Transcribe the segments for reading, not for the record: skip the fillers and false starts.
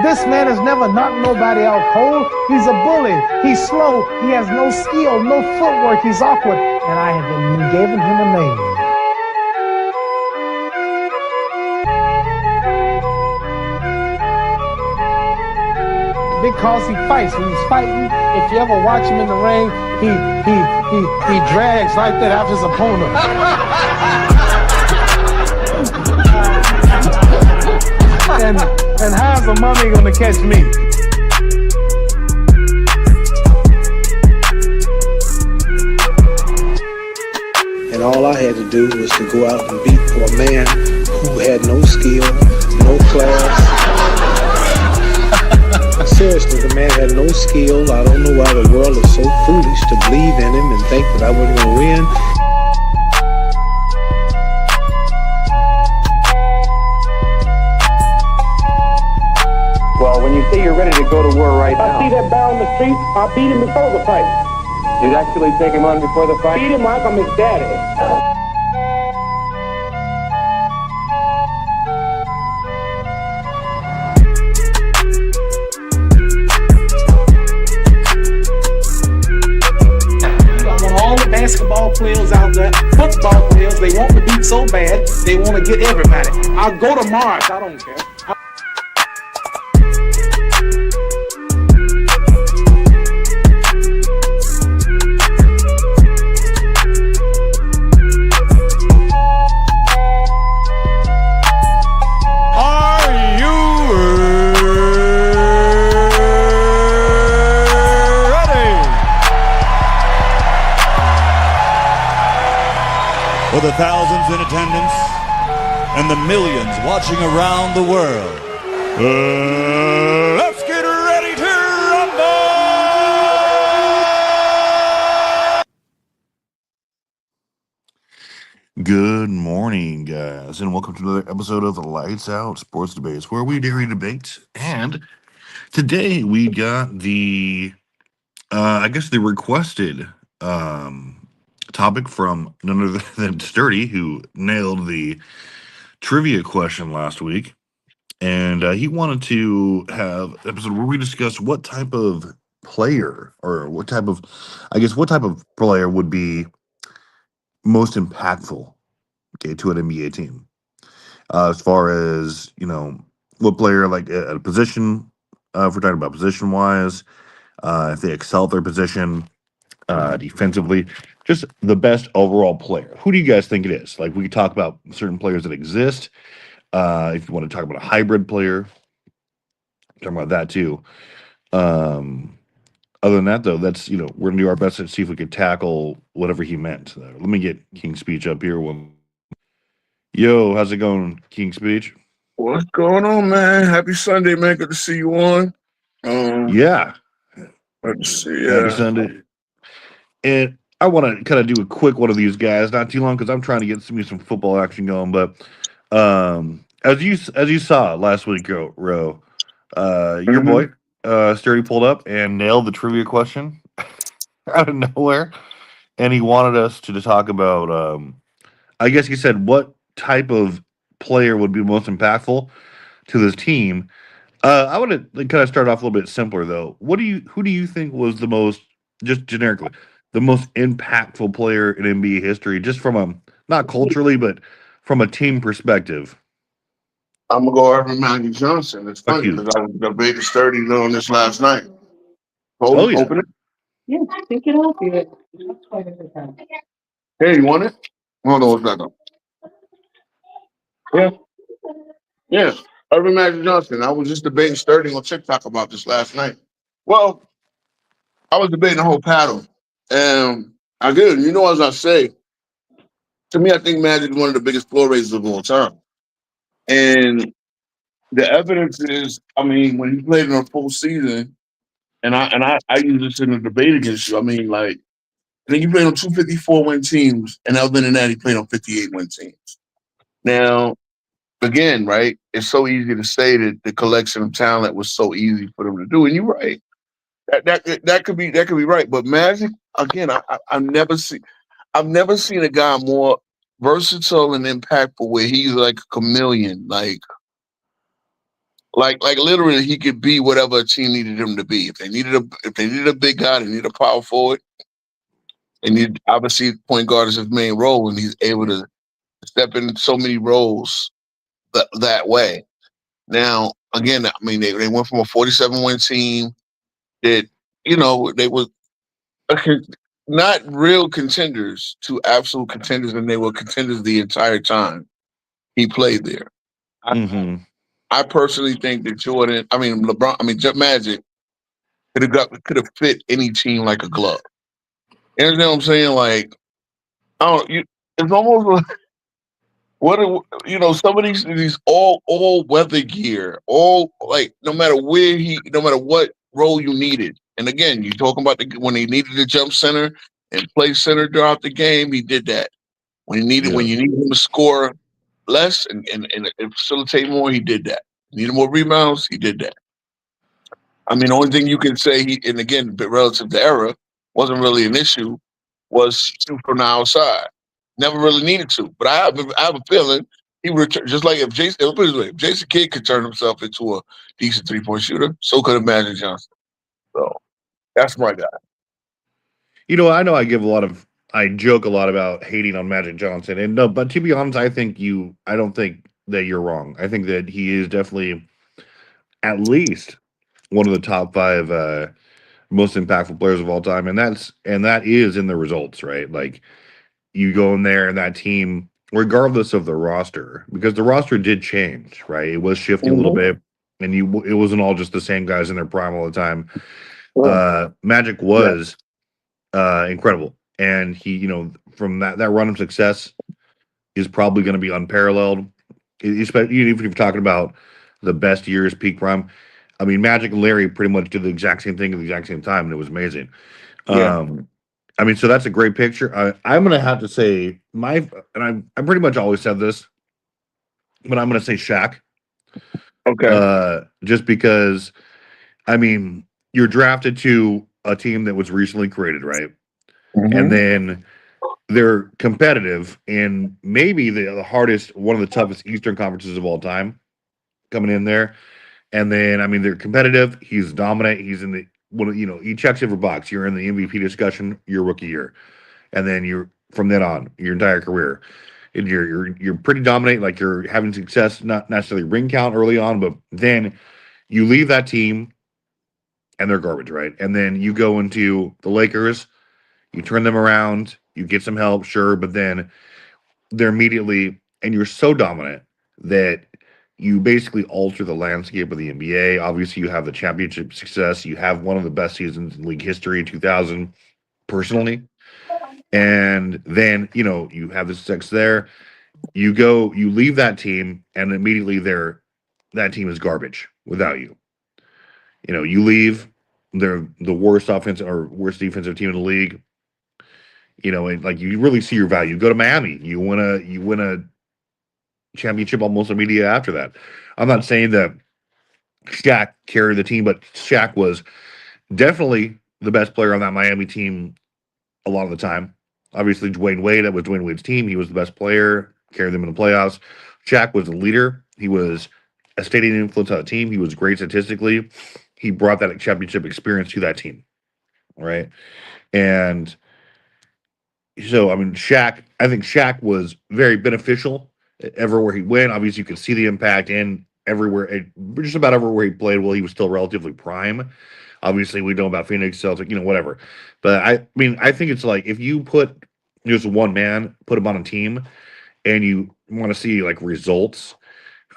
This man has never knocked nobody out cold. He's a bully. He's slow. He has no skill, no footwork. He's awkward. And I have been giving him a name. Because he fights. When he's fighting, if you ever watch him in the ring, he drags like that after his opponent. And how's the mummy gonna catch me? And all I had to do was to go out and beat for a man who had no skill, no class. Seriously, the man had no skill. I don't know why the world is so foolish to believe in him and think that I wasn't going to win. Well, when you say you're ready to go to war right now... I see that barrel in the street, I'll beat him before the fight. You'd actually take him on before the fight? Beat him like I'm his daddy. Basketball players out there, football players, they want to beat so bad, they want to get everybody. I'll go to Mars, I don't care. For the thousands in attendance and the millions watching around the world, let's get ready to rumble! Good morning, guys, and welcome to another episode of the Lights Out Sports Debates, where we dare debate. And today we got the, the requested topic from none other than Sturdy, who nailed the trivia question last week. And he wanted to have an episode where we discuss what type of player, or what type of player would be most impactful, to an NBA team. As far as, what player, like at a position, if we're talking about position-wise, if they excel at their position, defensively, just the best overall player. Who do you guys think it is? Like, we could talk about certain players that exist. If you want to talk about a hybrid player, talking about that too. Other than that, though, that's, we're going to do our best to see if we could tackle whatever he meant. Let me get King's Speech up here. Yo, how's it going, King's Speech? What's going on, man? Happy Sunday, man. Good to see you on. Yeah. Let's see. Happy Sunday. And I want to kind of do a quick one of these guys, not too long, because I'm trying to get some football action going. But as you saw last week, Ro, your boy Sturdy pulled up and nailed the trivia question out of nowhere, and he wanted us to talk about. I guess he said, what type of player would be most impactful to this team? I want to kind of start off a little bit simpler, though. Who do you think was the most, just generically, the most impactful player in NBA history, just from not culturally, but from a team perspective? I'm going to go over Magic Johnson. It's funny because I was debating Sturdy on this last night. Open it? Yeah, pick it up. Hey, you want it? Hold on, what's that up? Yeah. Yeah. Urban Magic Johnson. I was just debating Sturdy on TikTok about this last night. Well, I was debating the whole paddle. And I did. As I say, to me, I think Magic is one of the biggest floor raisers of all time. And the evidence is, when he played in a full season, and I use this in a debate against you. I think he played on 254-win teams, and other than that, he played on 58-win teams. Now, again, right, it's so easy to say that the collection of talent was so easy for them to do, and you're right. That could be right. But Magic, again, I've never seen a guy more versatile and impactful where he's like a chameleon. Like Like literally, he could be whatever a team needed him to be. If they needed a big guy, they needed a power forward, and you obviously point guard is his main role, and he's able to step in so many roles that way. Now, again, I mean, they went from a 47-win team that they were not real contenders to absolute contenders, and they were contenders the entire time he played there. Mm-hmm. I personally think that LeBron, Magic could have fit any team like a glove. You understand what I'm saying? Like, I don't. It's almost like some of these all weather gear, all like no matter what role you needed. And again, you talking about when he needed to jump center and play center throughout the game, he did that. When you needed him to score less and facilitate more, he did that. Needed more rebounds, he did that. I mean, the only thing you can say, and again, relative to era, wasn't really an issue, was shoot from the outside. Never really needed to, but I have a feeling he would just like if Jason Kidd could turn himself into a decent 3-point shooter, so could have Magic Johnson. So that's my guy. I know I joke a lot about hating on Magic Johnson, and no, but to be honest, I don't think that you're wrong. I think that he is definitely at least one of the top 5 most impactful players of all time, and that is in the results, right? Like you go in there and that team, regardless of the roster, because the roster did change, right? It was shifting a little bit, and it wasn't all just the same guys in their prime all the time. Magic was incredible, and he, from that run of success is probably going to be unparalleled. Even if you're talking about the best years, peak prime. I mean, Magic and Larry pretty much did the exact same thing at the exact same time, and it was amazing. Yeah. I mean, so that's a great picture. I'm going to have to say I pretty much always said this, but I'm going to say Shaq. Okay. Just because, I mean, you're drafted to a team that was recently created, right? Mm-hmm. And then they're competitive in maybe one of the toughest Eastern conferences of all time coming in there. And then, I mean, they're competitive. He's dominant. He's in the he checks every box. You're in the MVP discussion your rookie year, and then you're from then on your entire career. And you're pretty dominant. Like you're having success, not necessarily ring count early on, but then you leave that team, and they're garbage, right? And then you go into the Lakers, you turn them around, you get some help, sure, but then they're immediately, and you're so dominant that you basically alter the landscape of the NBA. Obviously, you have the championship success. You have one of the best seasons in league history, 2000, personally. And then, you have the success there. You leave that team, and immediately that team is garbage without you. You leave, they're the worst offensive or worst defensive team in the league. And like you really see your value. You go to Miami, you win a championship almost immediately after that. I'm not saying that Shaq carried the team, but Shaq was definitely the best player on that Miami team a lot of the time. Obviously, Dwayne Wade, that was Dwayne Wade's team. He was the best player, carried them in the playoffs. Shaq was the leader. He was a stadium influence on the team. He was great statistically. He brought that championship experience to that team, right? And so, I mean, I think Shaq was very beneficial everywhere he went. Obviously, you could see the impact in everywhere, just about everywhere he played while he was still relatively prime. Obviously, we know about Phoenix, Celtic, whatever. But I mean, I think it's like if you put just one man, put him on a team, and you want to see like results.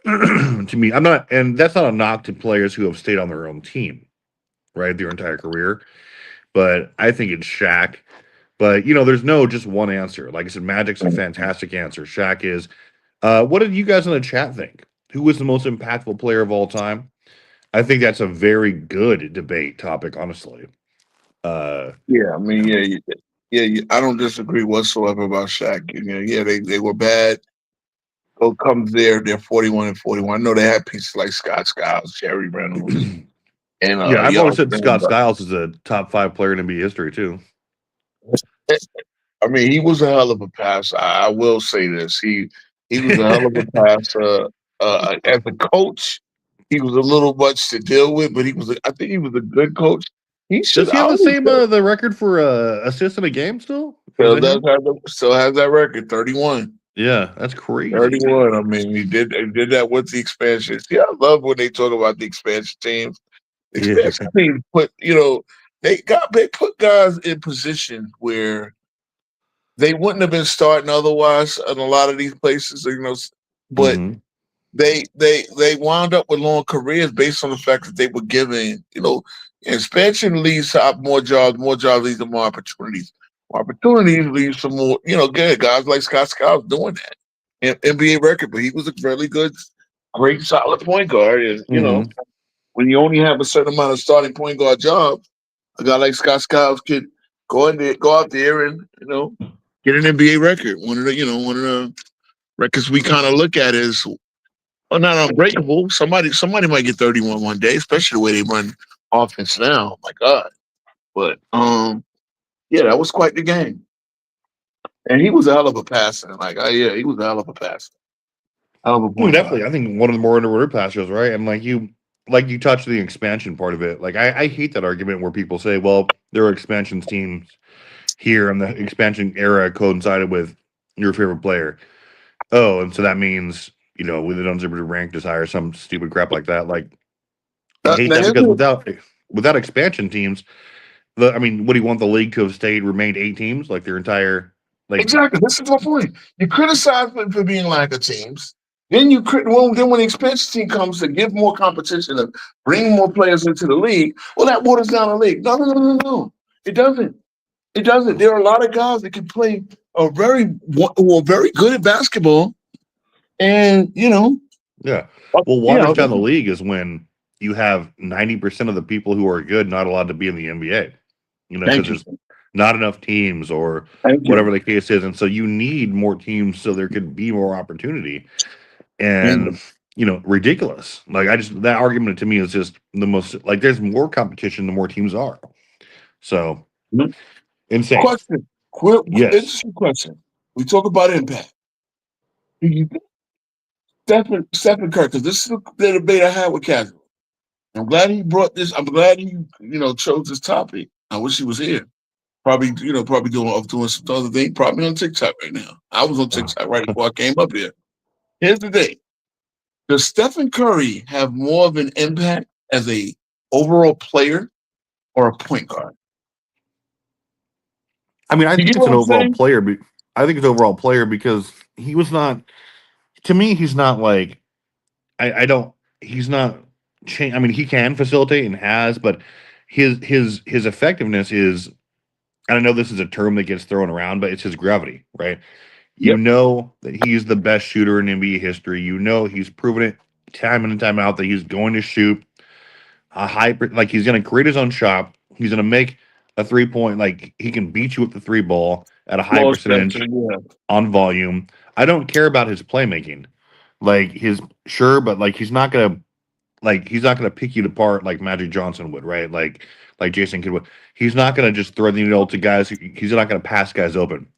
To me, and that's not a knock to players who have stayed on their own team, right, their entire career. But I think it's Shaq. But there's no just one answer. Like I said, Magic's a fantastic answer. Shaq is. What did you guys in the chat think? Who was the most impactful player of all time? I think that's a very good debate topic, honestly. Yeah, I mean, I don't disagree whatsoever about Shaq. They were bad. Go comes they're 41 and 41. I know they had pieces like Scott Skiles, Jerry Reynolds, and I've always said Scott Skiles is a top 5 player in NBA history too. I mean, he was a hell of a passer. I will say this: he was a hell of a passer as a coach. he was a little much to deal with, but I think he was a good coach. He should Does he have the always same the record for assist in a game still? Or is that him? still has that record, 31. Yeah, that's crazy. 31. I mean, he did that with the expansion. See, I love when they talk about the expansion teams. Expansion teams put, they put guys in positions where they wouldn't have been starting otherwise in a lot of these places, but Mhm. they wound up with long careers based on the fact that they were given, expansion leads to more jobs leads to more opportunities. More opportunities leads to more, good guys like Scott Skiles doing that. NBA record, but he was a really good, great, solid point guard. And, Mhm. when you only have a certain amount of starting point guard jobs, a guy like Scott Skiles could go out there and, get an NBA record. One of the records we kind of look at is not unbreakable. Somebody might get 31 one day, especially the way they run offense now. Oh my God. But yeah, that was quite the game. And he was a hell of a passer. He was a hell of a passer. Hell of a point Definitely. guard. I think one of the more underrated passers, right? And like you touched the expansion part of it. Like I hate that argument where people say, well, there are expansion teams here and the expansion era coincided with your favorite player. Oh, and so that means, we don't deserve to rank as high or some stupid crap like that. Like I hate that because without expansion teams, what do you want the league to have remained 8 teams, like their entire Exactly. This is my point. You criticize them for being lack of teams. Then when the expansion team comes to give more competition and bring more players into the league, well, that waters down the league. No. It doesn't. It doesn't. There are a lot of guys that can play who are very good at basketball, and Yeah. Well, waters down the league is when you have 90% of the people who are good not allowed to be in the NBA. Because there's not enough teams or whatever the case is. And so you need more teams so there could be more opportunity. And, ridiculous. That argument to me is just the most, there's more competition the more teams are. So, insane. Question. Yes. Interesting question. We talk about impact. Do you think Stephen Curry, because this is the debate I had with Casual. I'm glad he brought this. I'm glad he, chose this topic. I wish he was here. Probably doing some other thing. Probably on TikTok right now. I was on TikTok right before I came up here. Here's the thing. Does Stephen Curry have more of an impact as a overall player or a point guard? I think it's an overall player. I think it's overall player because he was not. To me, he's not like. He's not. He can facilitate and has, but his effectiveness is. And I know this is a term that gets thrown around, but it's his gravity, right? You know that he's the best shooter in NBA history. He's proven it time in and time out that he's going to shoot a high, he's going to create his own shot. He's going to make a 3-point, he can beat you with the 3 ball at a high percentage on volume. I don't care about his playmaking, but he's not going to pick you apart like Magic Johnson would, right? Like Jason Kidd would. He's not going to just throw the needle to guys. He's not going to pass guys open.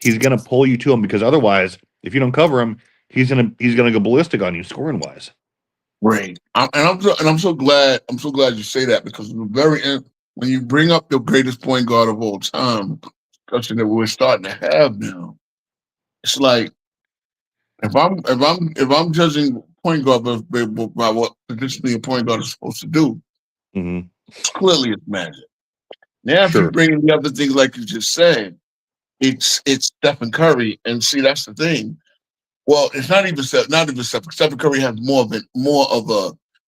He's going to pull you to him because otherwise, if you don't cover him, he's going to go ballistic on you scoring wise. Right, I'm so glad you say that because when you bring up the greatest point guard of all time, discussion that we're starting to have now, it's like if I'm judging point guard by what traditionally a point guard is supposed to do, clearly it's Magic. Now, if you bring in the other things like you just said, it's Stephen Curry, and see that's the thing. Well, it's not even Stephen. Stephen Curry has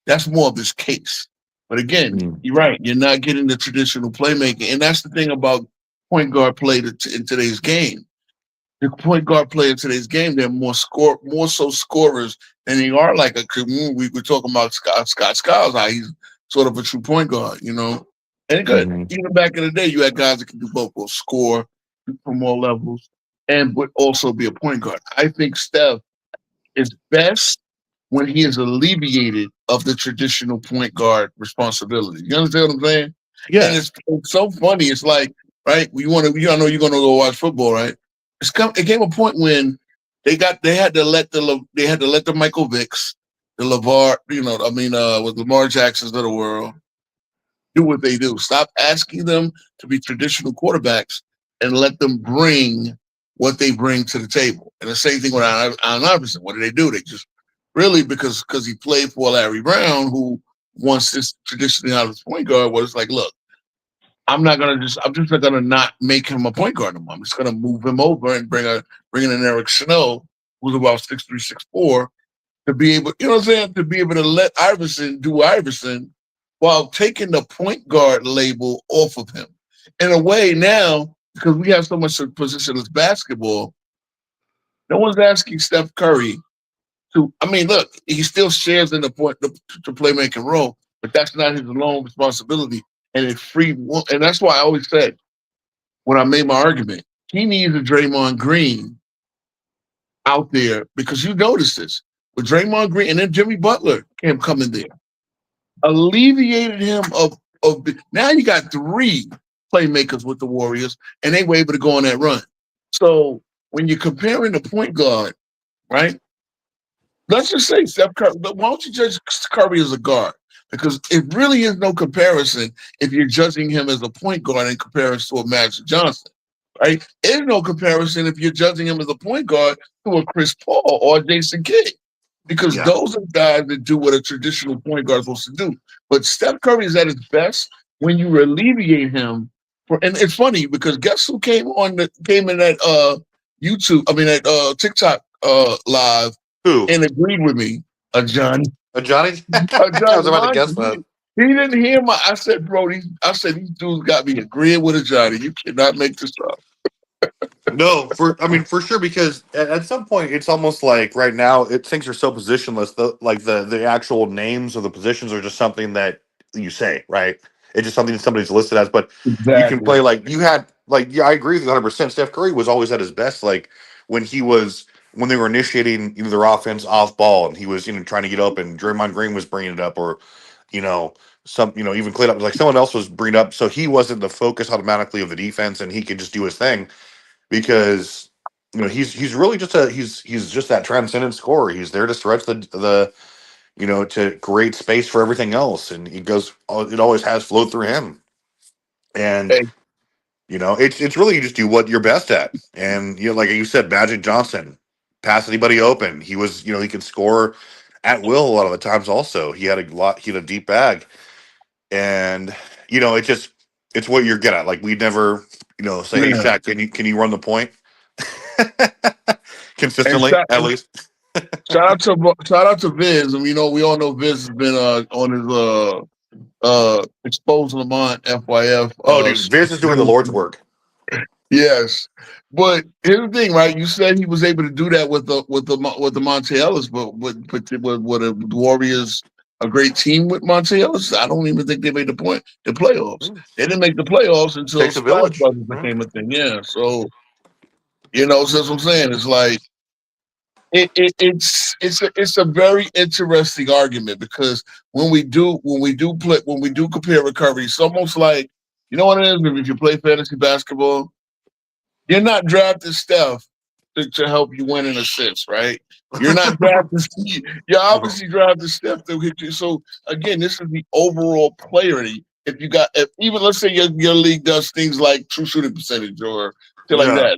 that's more of his case. But again, you're right. You're not getting the traditional playmaking, and that's the thing about point guard play in today's game. The point guard play in today's game, they're more so scorers than they are we were talking about Scott Skiles, how he's sort of a true point guard, And even back in the day, you had guys that can do both score from all levels and would also be a point guard. I think Steph is best when he is alleviated of the traditional point guard responsibility. You understand what I'm saying? Yeah. And it's so funny. It's like, right, I know you're going to go watch football, right? It came a point when they had to let the Michael Vicks, the with Lamar Jacksons of the world, do what they do. Stop asking them to be traditional quarterbacks and let them bring what they bring to the table. And the same thing with Allen Iverson. What do? They just really because he played for Larry Brown, who wants this traditionally out of his point guard, was like, look, I'm just not gonna not make him a point guard anymore. I'm just gonna move him over and bring in Eric Snow, who's about 6'3", 6'4", to be able, you know what I'm saying, to be able to let Iverson do Iverson while taking the point guard label off of him. In a way now, because we have so much positionless basketball, no one's asking Steph Curry to, look, he still shares in the playmaking role, but that's not his alone responsibility. And and that's why I always said, when I made my argument, he needs a Draymond Green out there, because you notice this with Draymond Green, and then Jimmy Butler come in there, alleviated him of now you got 3 playmakers with the Warriors, and they were able to go on that run. So when you're comparing the point guard, right? Let's just say Steph Curry. But why don't you judge Curry as a guard? Because it really is no comparison if you're judging him as a point guard in comparison to a Magic Johnson, right? There's no comparison if you're judging him as a point guard to a Chris Paul or a Jason Kidd, because those are guys that do what a traditional point guard is supposed to do. But Steph Curry is at his best when you alleviate him. And it's funny because guess who came in that TikTok live and agreed with me? Johnny. Johnny? I was about to guess that. He didn't hear I said, bro, these dudes got me agreeing with a Johnny. You cannot make this up. No, for sure, because at some point it's almost like right now things are so positionless. The actual names of the positions are just something that you say, right? It's just something that somebody's listed as, but you can play I agree with you 100%. Steph Curry was always at his best, like when they were initiating their offense off ball, and he was trying to get up, and Draymond Green was bringing it up, or even clean up, like someone else was bringing up, so he wasn't the focus automatically of the defense, and he could just do his thing, because he's really just he's just that transcendent scorer. He's there to stretch the to create space for everything else, and it always has flowed through him. And it's really you just do what you're best at. And like you said, Magic Johnson, pass anybody open. He was he could score at will a lot of the times. Also, he had a deep bag, and it's what you're good at. Like we'd never say, hey Shaq, can you run the point consistently at least. Shout out to Viz. And we all know Viz has been on his Expose Lamont FYF. Oh, dude, Viz is doing the Lord's work. Yes, but here's the thing, right? You said he was able to do that with the Monte Ellis, but with the Warriors, a great team with Monte Ellis. I don't even think they made the playoffs. They didn't make the playoffs until Takes a village. Brothers became a thing. Yeah, so that's what I'm saying. It's like. It's a very interesting argument, because when we do compare recovery, it's almost like, you know what it is? If you play fantasy basketball, you're not drafting Steph to help you win an assist, right? You're not drafting Steve. You're obviously drafting Steph to hit you. So again, this is the overall player. If even let's say your league does things like true shooting percentage or like that,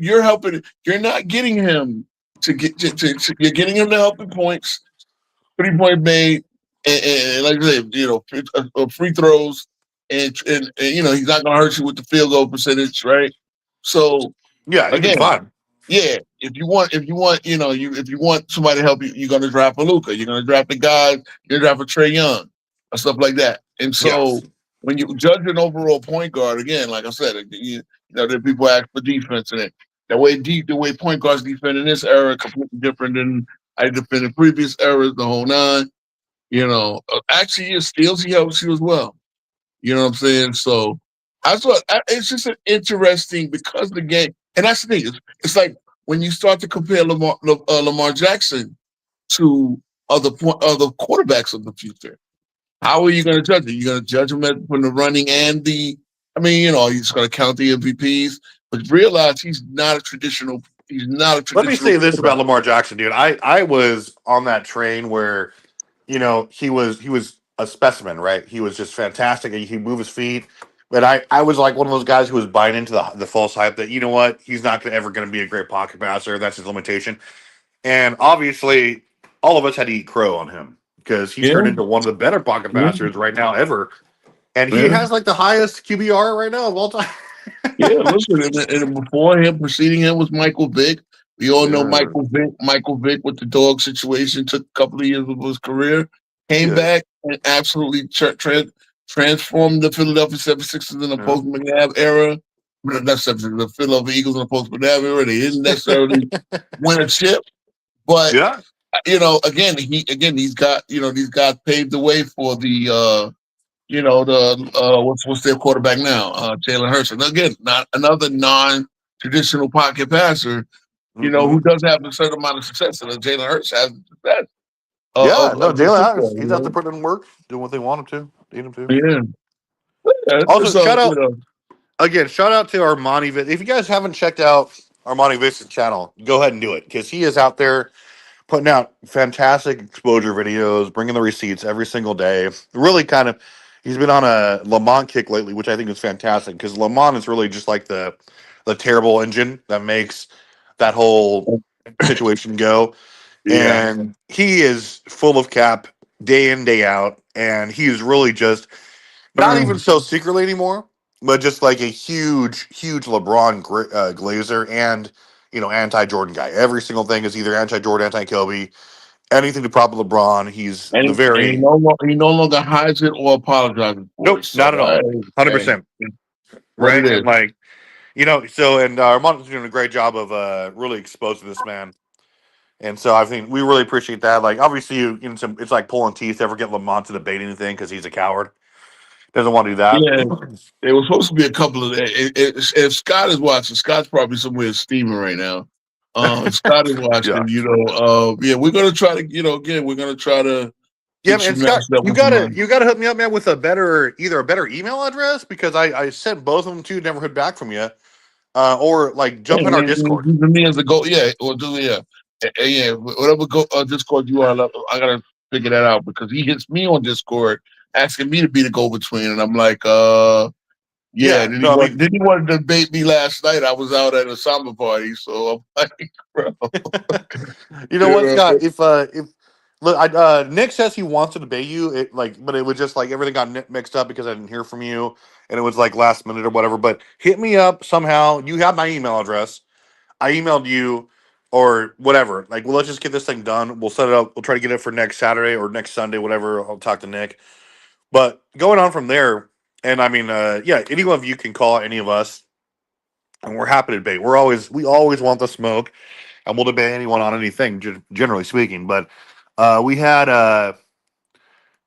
you're helping. You're not getting him to get you're getting him to help in points, 3-point made, and like I said, free throws, and he's not going to hurt you with the field goal percentage, right? So again, fine. Yeah, if you want somebody to help you, you're going to draft a Luka. You're going to draft a guy. You're going to draft a Trae Young, or stuff like that. And so when you judge an overall point guard, again, like I said, there people ask for defense, and the way point guards defend in this era completely different than I defended in previous eras, the whole nine. Actually, he steals, he helps you as well. You know what I'm saying? So I thought it's just an interesting, because the game, and that's the thing. It's like when you start to compare Lamar Jackson to other quarterbacks of the future. How are you going to judge it? You're going to judge him from the running and you're just going to count the MVPs, but realize he's not a traditional He's not a Let me traditional say this about quarterback. Lamar Jackson, dude. I was on that train where, he was a specimen, right? He was just fantastic. He moved his feet. But I was like one of those guys who was buying into the false hype that, he's not ever going to be a great pocket passer. That's his limitation. And obviously, all of us had to eat crow on him because he Yeah, turned into one of the better pocket yeah, passers right now ever. And he yeah. has like the highest QBR right now of all time. Yeah, listen, and before him, preceding him was Michael Vick. We all know Yeah. Michael Vick. Michael Vick with the dog situation took a couple of years of his career, came Yeah. back and absolutely transformed the Philadelphia 76ers in the Yeah. post McNabb era. Well, not 76ers, the Philadelphia Eagles in the post McNabb era. They didn't necessarily win a chip, but Yeah. these guys paved the way for the what's their quarterback now? Jalen Hurts. And again, not another non-traditional pocket passer, Hmm. who does have a certain amount of success. And Jalen Hurts has success Yeah. No, of the Jalen Hurts, football, he's out there putting in work, doing what they want him to, need him to. Yeah. Yeah, Also, so, shout out to Armani. If you guys haven't checked out Armani Vista's channel, go ahead and do it because he is out there putting out fantastic exposure videos, bringing the receipts every single day. Really he's been on a Lamont kick lately, which I think is fantastic because Lamont is really just like the terrible engine that makes that whole situation go. yeah. And he is full of cap day in, day out. And he is really just not even so secretly anymore, but just like a huge, huge LeBron Glazer and, anti Jordan guy. Every single thing is either anti Jordan, anti Kobe, anything to prop LeBron. He's the And very he no longer hides it or apologizes for nope, it. So, not at all, 100%, what it right? is. And like and Armando's doing a great job of really exposing this man. And so I think we really appreciate that. Like obviously, it's like pulling teeth to ever get Lamont to debate anything because he's a coward. Doesn't want to do that. Yeah, there was supposed to be a couple of. If Scott is watching, Scott's probably somewhere steaming right now. If Scott is watching, Yeah. we're gonna try to, again, we're gonna try to Yeah, get and you Scott, matched up you with gotta mine. you gotta hook me up, man, with either a better email address because I sent both of them to you, never heard back from you, or like jump in our Discord. Using me as a go, yeah, or do whatever Discord you are. I gotta figure that out because he hits me on Discord asking me to be the go between, and I'm like, yeah. Yeah, no, I mean, Did he want to debate me last night? I was out at a samba party, so I'm like, bro. you know what, Yeah. Scott? If look, Nick says he wants to debate you, but it was just like everything got mixed up because I didn't hear from you, and it was like last minute or whatever. But hit me up somehow. You have my email address. I emailed you or whatever. Like, well, let's just get this thing done. We'll set it up. We'll try to get it for next Saturday or next Sunday, whatever. I'll talk to Nick. But going on from there, and I mean, yeah, any one of you can call any of us, and we're happy to debate. We always want the smoke, and we'll debate anyone on anything, generally speaking. But we had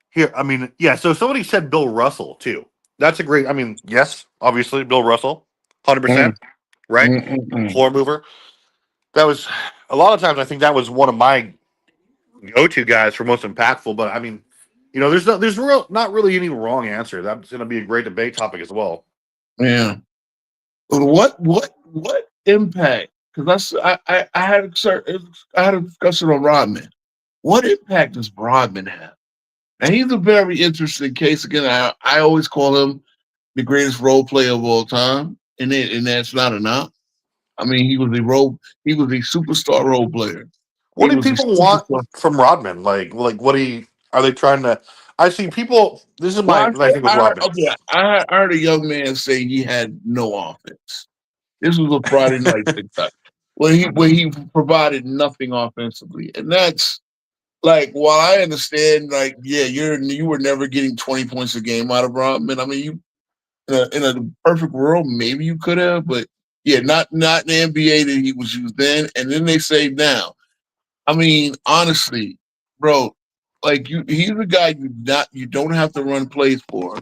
here. I mean, yeah. So somebody said Bill Russell too. That's a great. I mean, yes, obviously Bill Russell, 100%, right? Floor mover. That was a lot of times. I think that was one of my go-to guys for most impactful. But I mean, there's not really any wrong answer. That's going to be a great debate topic as well. Yeah. What impact? Because I had a discussion on Rodman. What impact does Rodman have? And he's a very interesting case. Again, I always call him the greatest role player of all time, and that's not enough. I mean, he was a superstar role player. What He do was a people want superstar. from Rodman? Like are they trying to? I see people. This is Well, my thing with Rodman. I heard a young man say he had no offense. This was a Friday night TikTok where he provided nothing offensively, and that's like, while I understand, like, yeah, you were never getting 20 points a game out of Rodman. I mean, you in a perfect world, maybe you could have, but yeah, not in the NBA that he was used then, and then they say now. I mean, honestly, bro, like he's a guy you don't have to run plays for,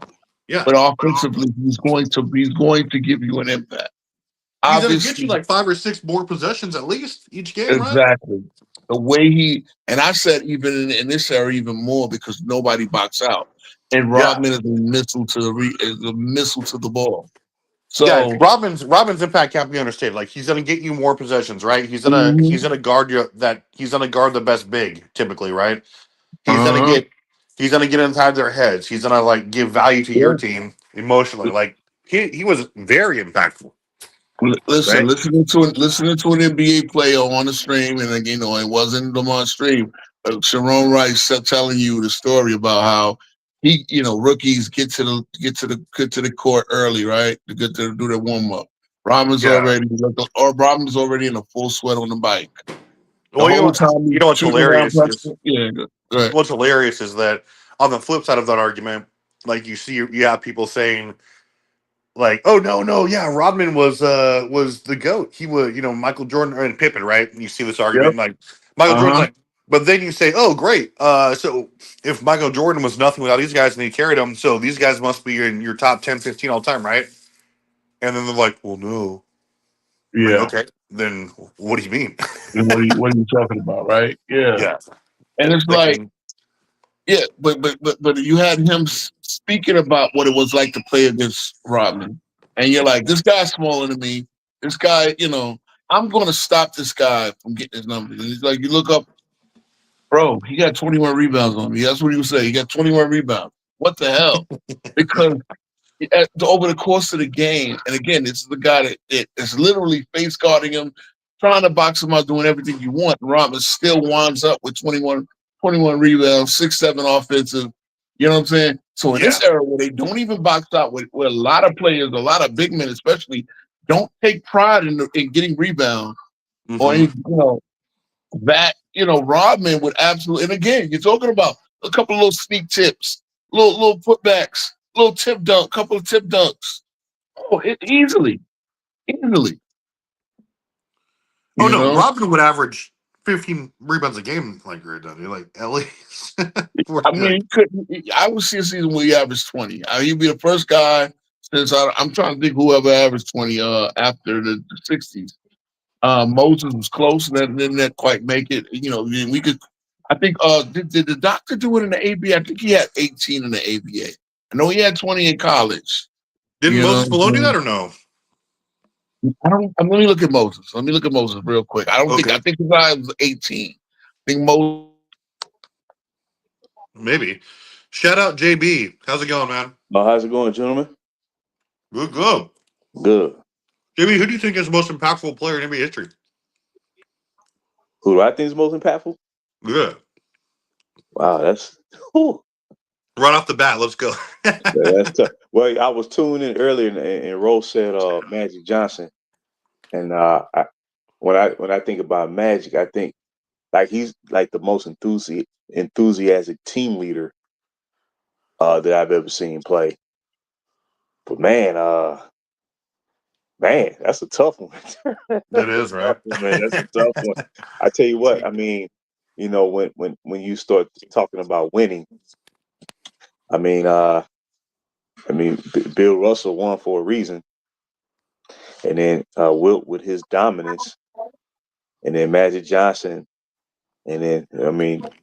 Yeah, but offensively, he's going to give you an impact. he's going to get you Obviously, like 5 or 6 more possessions at least each game, right? exactly. The way and I said even in this era even more because nobody box out, and Yeah. Rodman is a missile to the ball. Yeah, So, Robin's impact can't be understated. Like he's gonna get you more possessions, right? mhm, He's gonna guard you that he's gonna guard the best big typically, right? He's gonna uh-huh. get he's gonna get inside their heads. He's gonna like give value to your Yeah. team emotionally. Like he was very impactful, Listen, right? listening to an NBA player on the stream, and again, it wasn't them on stream. Sharon Rice telling you the story about how rookies get to the court early, right? To get to do their warm up. Yeah. Robin's already in a full sweat on the bike. The Well, whole time you he's know what's shooting around hilarious is pressure. Yeah, go ahead. what's hilarious is that on the flip side of that argument, like you have people saying like, oh no, yeah, Rodman was the GOAT. He was, Michael Jordan and Pippen, right? And you see this Yep. argument like Michael Jordan's Uh-huh. like, but then you say, oh great, so if Michael Jordan was nothing without these guys and he carried them, so these guys must be in your top 10, 15 all time, right? And then they're like, well, no. Like, Yeah. okay, then what do you mean? And what are you talking about, right? Yeah. Yeah, And it's like, thinking, yeah, but you had him speaking about what it was like to play against Rodman, and you're like, this guy's smaller than me. This guy, I'm going to stop this guy from getting his numbers. And he's like, you look up, bro, he got 21 rebounds on me. That's what he would say. He got 21 rebounds. What the hell? Because over the course of the game, and again, this is the guy that is literally face guarding him, trying to box him out, doing everything you want. And Rodman still winds up with 21 rebounds, 6-7 offensive. You know what I'm saying? So in yeah, this era where they don't even box out, where a lot of players, a lot of big men especially, don't take pride in getting rebounds or hmm Rodman would absolutely. And again, you're talking about a couple of little sneak tips, little putbacks, little couple of tip dunks. Oh, easily. Oh You no, know, Rodman would average 15 rebounds a game like you're done. You're like at least. I mean, I would see a season where he averaged 20. He'd be the first guy since I'm trying to think whoever averaged 20 after the 60s. Moses was close and didn't quite make it. We could. I think. Did the doctor do it in the ABA? I think he had 18 in the ABA. I know he had 20 in college. Didn't You know Moses what I'm Malone do saying? that or no? Let me look at Moses. Let me look at Moses real quick. I Okay, think his guy was 18. I think Moses. maybe. Shout out JB. How's it going, man? How's it going, gentlemen? Good. Good. JB, who do you think is the most impactful player in NBA history? Who do I think is most impactful? Good. Wow, that's whew, Right off the bat, let's go. that's tough. Well, I was tuned in earlier, and Rose said Magic Johnson, and when I think about Magic, I think like he's like the most enthusiastic team leader that I've ever seen play. But man, that's a tough one. It is, right? Man, that's a tough one. I tell you what, I mean, when you start talking about winning, I mean, Bill Russell won for a reason, and then Wilt with his dominance, and then Magic Johnson, and then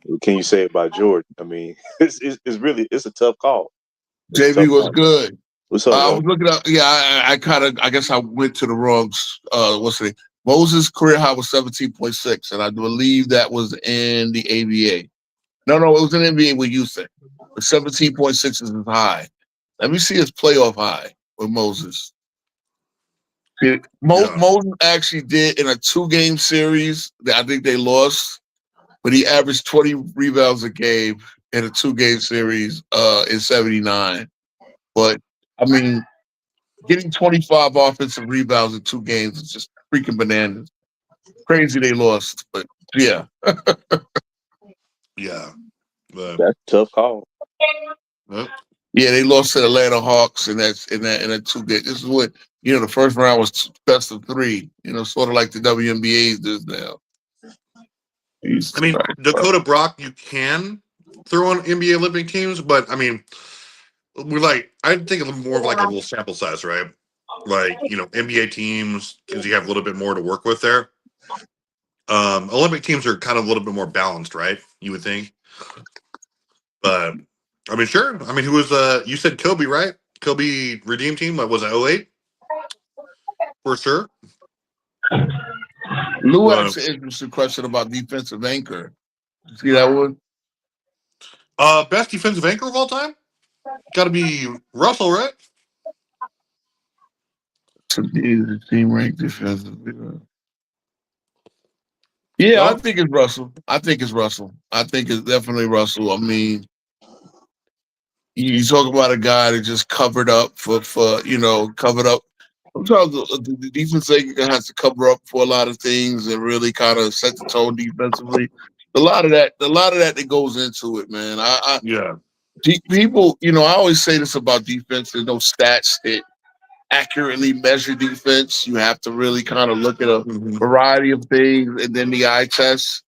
what can you say about Jordan? I mean, it's really it's a tough call. It's a JB tough was call. good. What's up, I bro? was looking up. Yeah, I guess I went to the wrong. What's the name? Moses' career high was 17.6, and I believe that was in the ABA. No, it was in the NBA with Houston. But 17.6 is his high. Let me see his playoff high with Moses. Moses actually did in a 2-game series that I think they lost, but he averaged 20 rebounds a game in a 2-game series in 79. But I mean, getting 25 offensive rebounds in 2 games is just freaking bananas. Crazy they lost, but yeah. Yeah. That's a tough call. Yeah, they lost to the Atlanta Hawks in that 2 game. This is what the first round was best of 3. Sort of like the WNBA does now. Jesus I mean, Christ, Dakota Brock, you can throw on NBA Olympic teams, but I mean, I think of more of like a little sample size, right? Like, NBA teams, because you have a little bit more to work with there. Olympic teams are kind of a little bit more balanced, right? You would think. But, I mean, sure. I mean, who was, you said Kobe, right? Kobe Redeem Team, what was it, 08? for sure. Lou But, asked an interesting question about defensive anchor. See that one? best defensive anchor of all time? Got to be Russell, right? The team ranked defensively. Yeah, I No? think it's Russell. I think it's definitely Russell. I mean, you talk about a guy that just covered up for covered up. Sometimes the defense has to cover up for a lot of things and really kind of set the tone defensively. A lot of that goes into it, man. Yeah. People, I always say this about defense. There's no stats that accurately measure defense. You have to really kind of look at a Mhm. variety of things and then the eye test.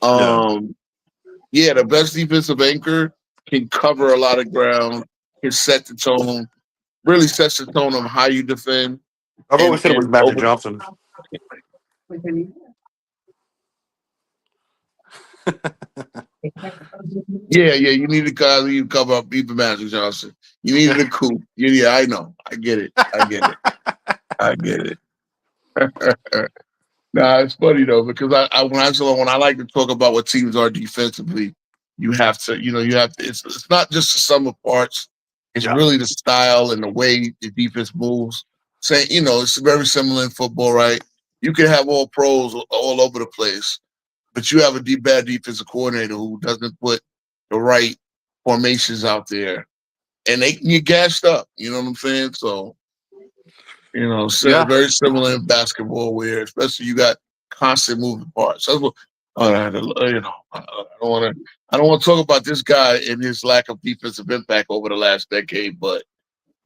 Yeah. The best defensive anchor can cover a lot of ground, can set the tone, really sets the tone of how you defend. I've always said it was And Magic over, Johnson. you need to cover up even Magic Johnson. You needed a coup. I know. I get it. Nah, it's funny though because when I like to talk about what teams are defensively, you have to. It's not just the sum of parts. It's Yeah. really the style and the way the defense moves. It's very similar in football, right? You can have all pros all over the place, but you have a bad defensive coordinator who doesn't put the right formations out there, and they can get gashed up. You know what I'm saying? So. Yeah. Very similar in basketball, where especially you got constant moving parts. That's what I don't want to. I don't want to talk about this guy and his lack of defensive impact over the last decade, but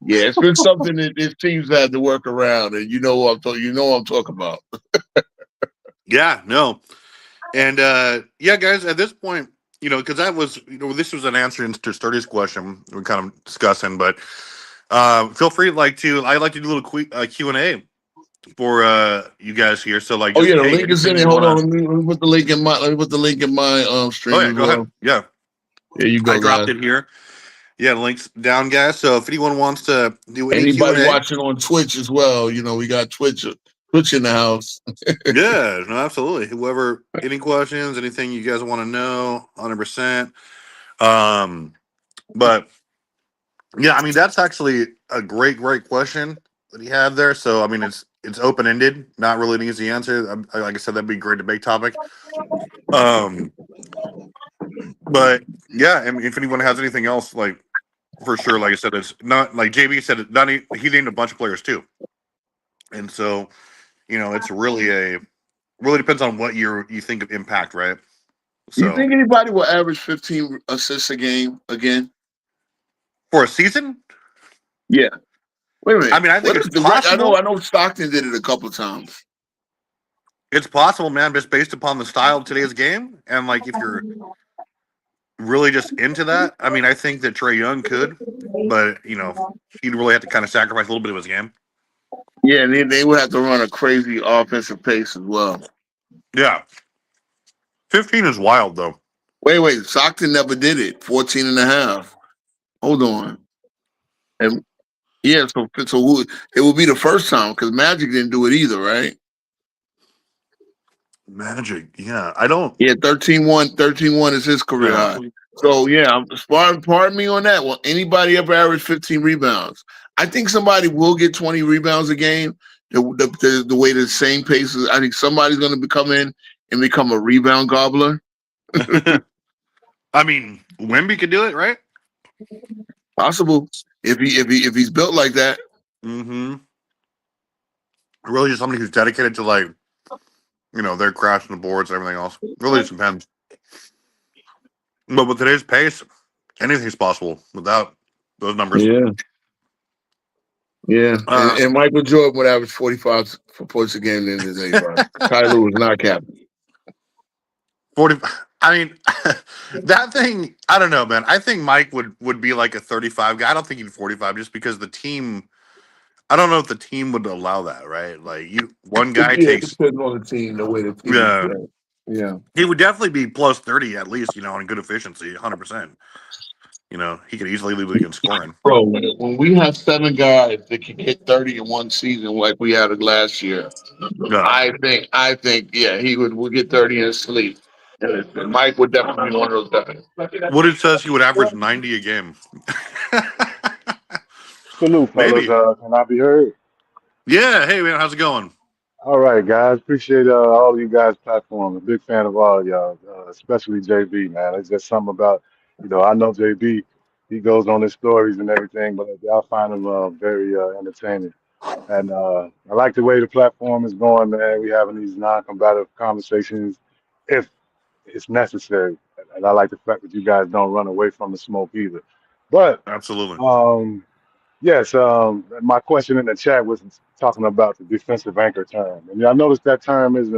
yeah, it's been something that his teams had to work around, and you know what I'm talking about. Yeah, no. And guys, at this point, because that was, this was an answer to Sturdy's question we're kind of discussing, but feel free I'd like to do a little Q&A for you guys here. So Oh yeah, the hey, link is in anything there. you Hold on, wanna... let me put the link in my Oh stream yeah, as go well. ahead. Yeah. There you go, I dropped guys. it here. Yeah, the link's down, guys. So if anyone wants to do any Anybody Q&A, watching on Twitch as well, we got Twitch in the house. yeah, no, absolutely. Whoever, any questions, anything you guys want to know, 100%. But yeah, I mean that's actually a great question that he had there. So I mean it's open ended, not really an easy answer. Like I said, that'd be a great debate topic. But yeah, I mean, if anyone has anything else, for sure, like I said, it's not like JB said. He named a bunch of players too, and so it's really depends on what you think of impact, right? Do you So think anybody will average 15 assists a game again? for a season, Yeah. Wait a minute. I mean, I think What it's is the I possible. know Stockton did it a couple of times. It's possible, man, just based upon the style of today's game, and if you're really just into that, I mean, I think that Trae Young could, but he'd really have to kind of sacrifice a little bit of his game. Yeah, and they would have to run a crazy offensive pace as well. Yeah, 15 is wild though. Wait, Stockton never did it. 14 and a half. Hold on. And yeah, so it will be the first time because Magic didn't do it either, right? Magic, yeah, I don't. Yeah, 13-1 is his career high. So yeah, pardon me on that one. Anybody ever average 15 rebounds? I think somebody will get 20 rebounds a game. The way the same pace is, I think somebody's going to come in and become a rebound gobbler. I mean, Wemby could do it, right? Possible if he's built like that. Mm-hmm. Really, just somebody who's dedicated to their crashing the boards and everything else. Really just depends. But with today's pace, anything's possible without those numbers. Yeah. And Michael Jordan would average 45 points a game in his age. Tyler was not captain. 40. I mean, that thing, I don't know, man. I think Mike would be like a 35 guy. I don't think he'd 45 just because the team, I don't know if the team would allow that, right? One guy takes. It depends on the team, the way the team is playing. Yeah. He would definitely be plus 30 at least, on good efficiency, 100%. You know, he could easily lead the league in scoring. Bro, when we have 7 guys that can get 30 in one season like we had it last year, Yeah. I think, yeah, he would get 30 in his sleep. And Mike would definitely be one of those guys. What it says he would average 90 a game. Salute, fellas. Maybe. Can I be heard? Yeah. Hey, man, how's it going? All right, guys. Appreciate all of you guys' platform. A big fan of all of y'all, especially JB, man. It's just something about, I know JB, he goes on his stories and everything, but I find him very entertaining. And I like the way the platform is going, man. We having these non-combative conversations if it's necessary. And I like the fact that you guys don't run away from the smoke either. But Absolutely. yes, my question in the chat was talking about the defensive anchor term, and I noticed that term is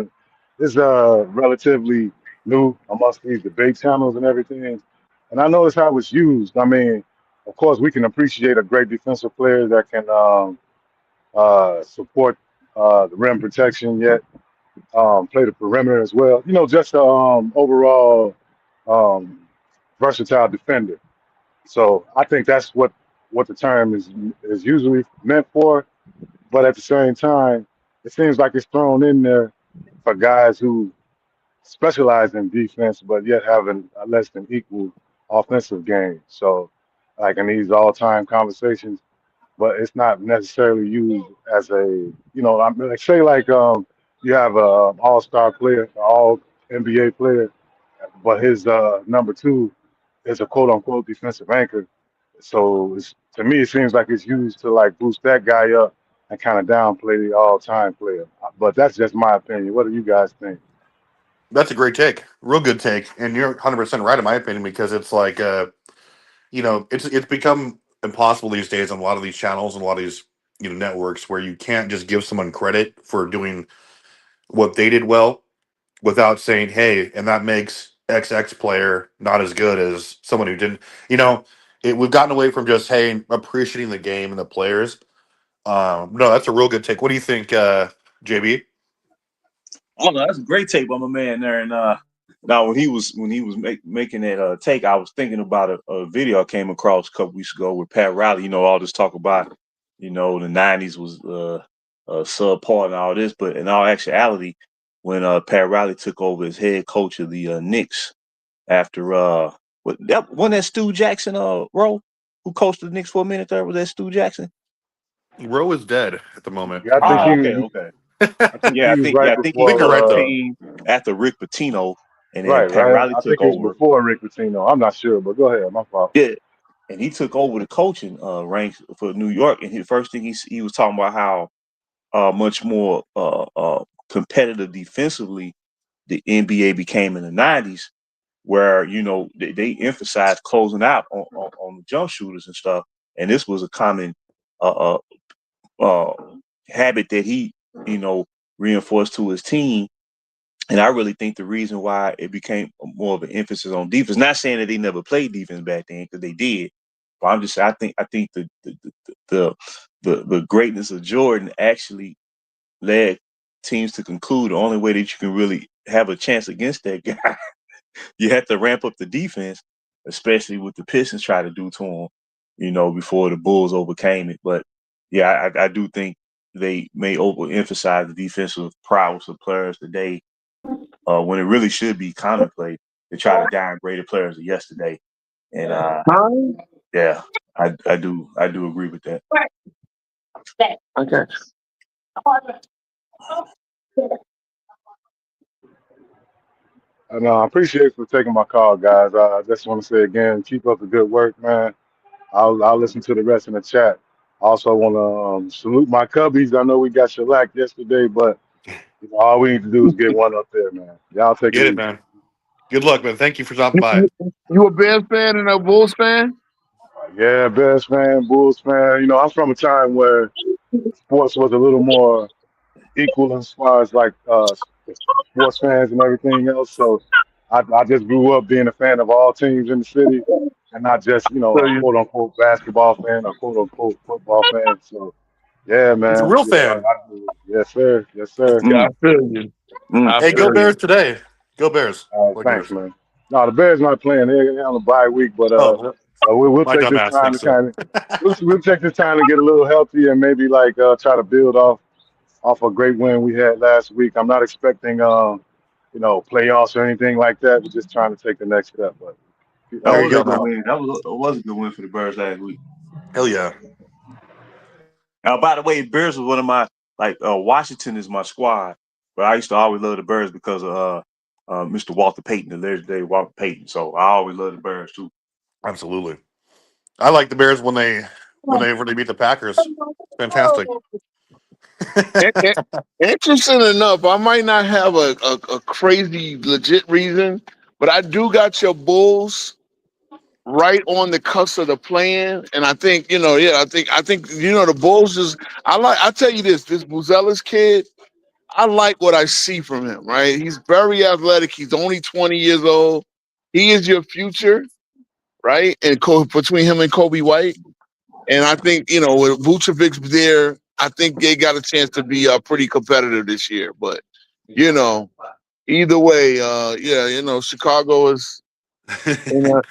relatively new amongst these debate channels and everything. And I noticed how it's used. I mean, of course, we can appreciate a great defensive player that can support the rim protection, yet play the perimeter as well. Just overall um, versatile defender. So I think that's what the term is usually meant for. But at the same time, it seems like it's thrown in there for guys who specialize in defense, but yet having a less than equal offensive game. So, like in these all-time conversations, but it's not necessarily used as I'm like say like you have a all-star player, an all NBA player, but his number two is a quote-unquote defensive anchor. So to me, it seems like it's used to like boost that guy up and kind of downplay the all-time player. But that's just my opinion. What do you guys think? That's a great take. Real good take. And you're 100% right in my opinion, because it's like, it's become impossible these days on a lot of these channels and a lot of these, networks where you can't just give someone credit for doing what they did well without saying, hey, and that makes XX player not as good as someone who didn't. We've gotten away from just, hey, appreciating the game and the players. No, that's a real good take. What do you think, JB? Oh no, that's a great take by my man there. And now when he was making that take, I was thinking about a video I came across a couple weeks ago with Pat Riley. All this talk about the '90s was subpar and all this, but in all actuality, when Pat Riley took over as head coach of the Knicks after wasn't that Stu Jackson Rowe who coached the Knicks for a minute there? Was that Stu Jackson? Rowe is dead at the moment. Yeah, I think Okay. I think Yeah, I he was think right he before. you're right, coached the though. team after Rick Pitino, and then Right. Pat Riley I took think it was over. before Rick Pitino. I'm not sure, but go ahead. My fault. Yeah, and he took over the coaching ranks for New York. And the first thing he was talking about how much more competitive defensively the NBA became in the '90s, where they emphasized closing out on the jump shooters and stuff. And this was a common habit that he reinforced to his team. And I really think the reason why it became more of an emphasis on defense, not saying that they never played defense back then, because they did, but I'm just saying I think the greatness of Jordan actually led teams to conclude the only way that you can really have a chance against that guy, you have to ramp up the defense, especially what the Pistons try to do to him, before the Bulls overcame it. But yeah, I do think they may overemphasize the defensive prowess of players today, when it really should be commonplace to try to downgrade the players of yesterday. And yeah, I do agree with that. Okay. And I appreciate you for taking my call, guys. I just want to say again, keep up the good work, man. I'll listen to the rest in the chat. I also want to salute my Cubbies. I know we got shellacked yesterday, but all we need to do is get one up there, man. Y'all take Get it it, easy. man. Good luck, man. Thank you for stopping by. You a Bears fan and a Bulls fan? Yeah, Bears fan, Bulls fan. I'm from a time where sports was a little more equal as far as like sports fans and everything else. So I just grew up being a fan of all teams in the city and not just, a quote unquote basketball fan or quote unquote football fan. So yeah, man. He's a real fan. Yes, sir. Yes, sir. Yeah, I feel you. Hey, go Bears today. Go Bears. Thanks, man. No, the Bears not playing. They're on a bye week, but We'll My take this dumbass time thinks to so. kind of we'll take this time to get a little healthy and maybe like try to build off a great win we had last week. I'm not expecting playoffs or anything like that. We're just trying to take the next step. But That There you was a go, good man. win. That was a good win for the Bears last week. Hell yeah. By the way, Bears was one of my Washington is my squad, but I used to always love the Bears because of Mr. Walter Payton, the legendary Walter Payton. So I always love the Bears too. Absolutely. I like the Bears when they beat the Packers. Fantastic. Interesting enough, I might not have a crazy legit reason, but I do got your Bulls right on the cusp of the plan, and I think I think the Bulls is. I tell you this Buzelis kid. I like what I see from him. Right, he's very athletic. He's only 20 years old. He is your future, right? And between him and Kobe White, and I think with Vucevic there, I think they got a chance to be pretty competitive this year. But either way, Chicago is where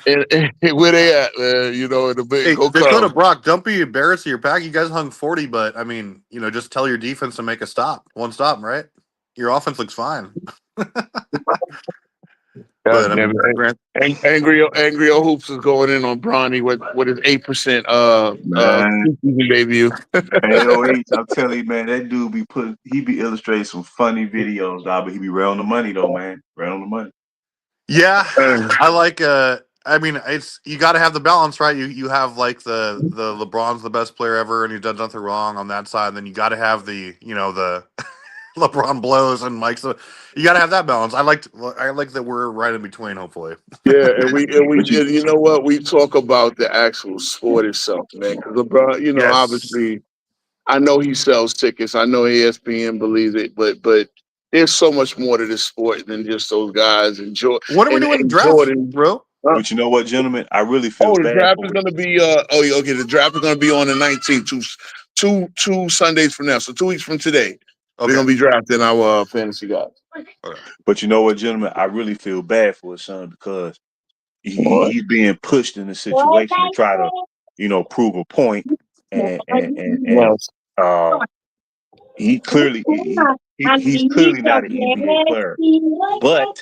they at, man. In the big Hey, go Dakota Cubs. Brock, don't be embarrassed of your pack. You guys hung 40, but I mean, just tell your defense to make a stop. One stop, right? Your offense looks fine. But God I damn mean, it. Angry O Hoops is going in on Bronny with his 8% Man, preseason debut. AOH, I'm telling you, man, that dude he be illustrating some funny videos, dog, but he be right on the money though, man. Right on the money. yeah, I like. I mean, it's you got to have the balance, right? You have like the LeBron's the best player ever, and he's done nothing wrong on that side. And then you got to have the the LeBron blows and Mike's. You got to have that balance. I like that we're right in between. Hopefully, Yeah, and you know what? We talk about the actual sport itself, man. Because LeBron, yes. obviously, I know he sells tickets. I know ESPN believes it, but there's so much more to this sport than just those guys. And What are we doing in the draft, Jordan. bro? But you know what, gentlemen? I really feel The bad draft for is it. going to be. Okay. The draft is going to be on the 19th, two Sundays from now. So 2 weeks from today, we're going to be drafting our fantasy guys. Okay. But you know what, gentlemen? I really feel bad for his son because he's being pushed in a situation to try to, prove a point, and Yes. he clearly he's clearly not an NBA player, but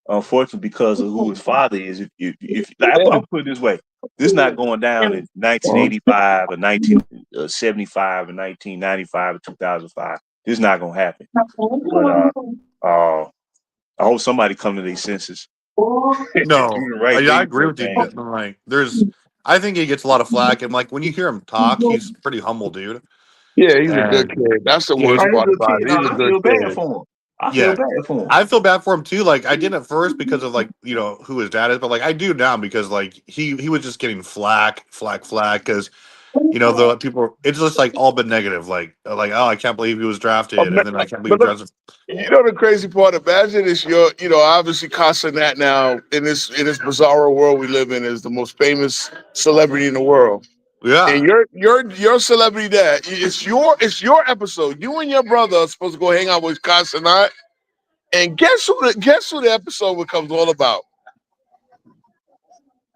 unfortunately, because of who his father is, if I'll put it this way, this is not going down in 1985 or 1975 or 1995 or 2005. This is not going to happen. But I hope somebody come to their senses. No, Right I agree with you. Like, I think he gets a lot of flack, and like when you hear him talk, he's a pretty humble dude. Yeah, he's a good kid. That's the worst part about it. He's a good kid. I feel bad for him. I feel bad for him too. Like I didn't at first because of who his dad is, but like I do now because like he was just getting flack because the people it's just like all been negative. Like oh I can't believe he was drafted, and then I can't believe he drafted. The crazy part, imagine is obviously Casanat now in this bizarre world we live in is the most famous celebrity in the world. Yeah. And your celebrity dad, it's your episode. You and your brother are supposed to go hang out with Casanat. And guess who the episode becomes all about?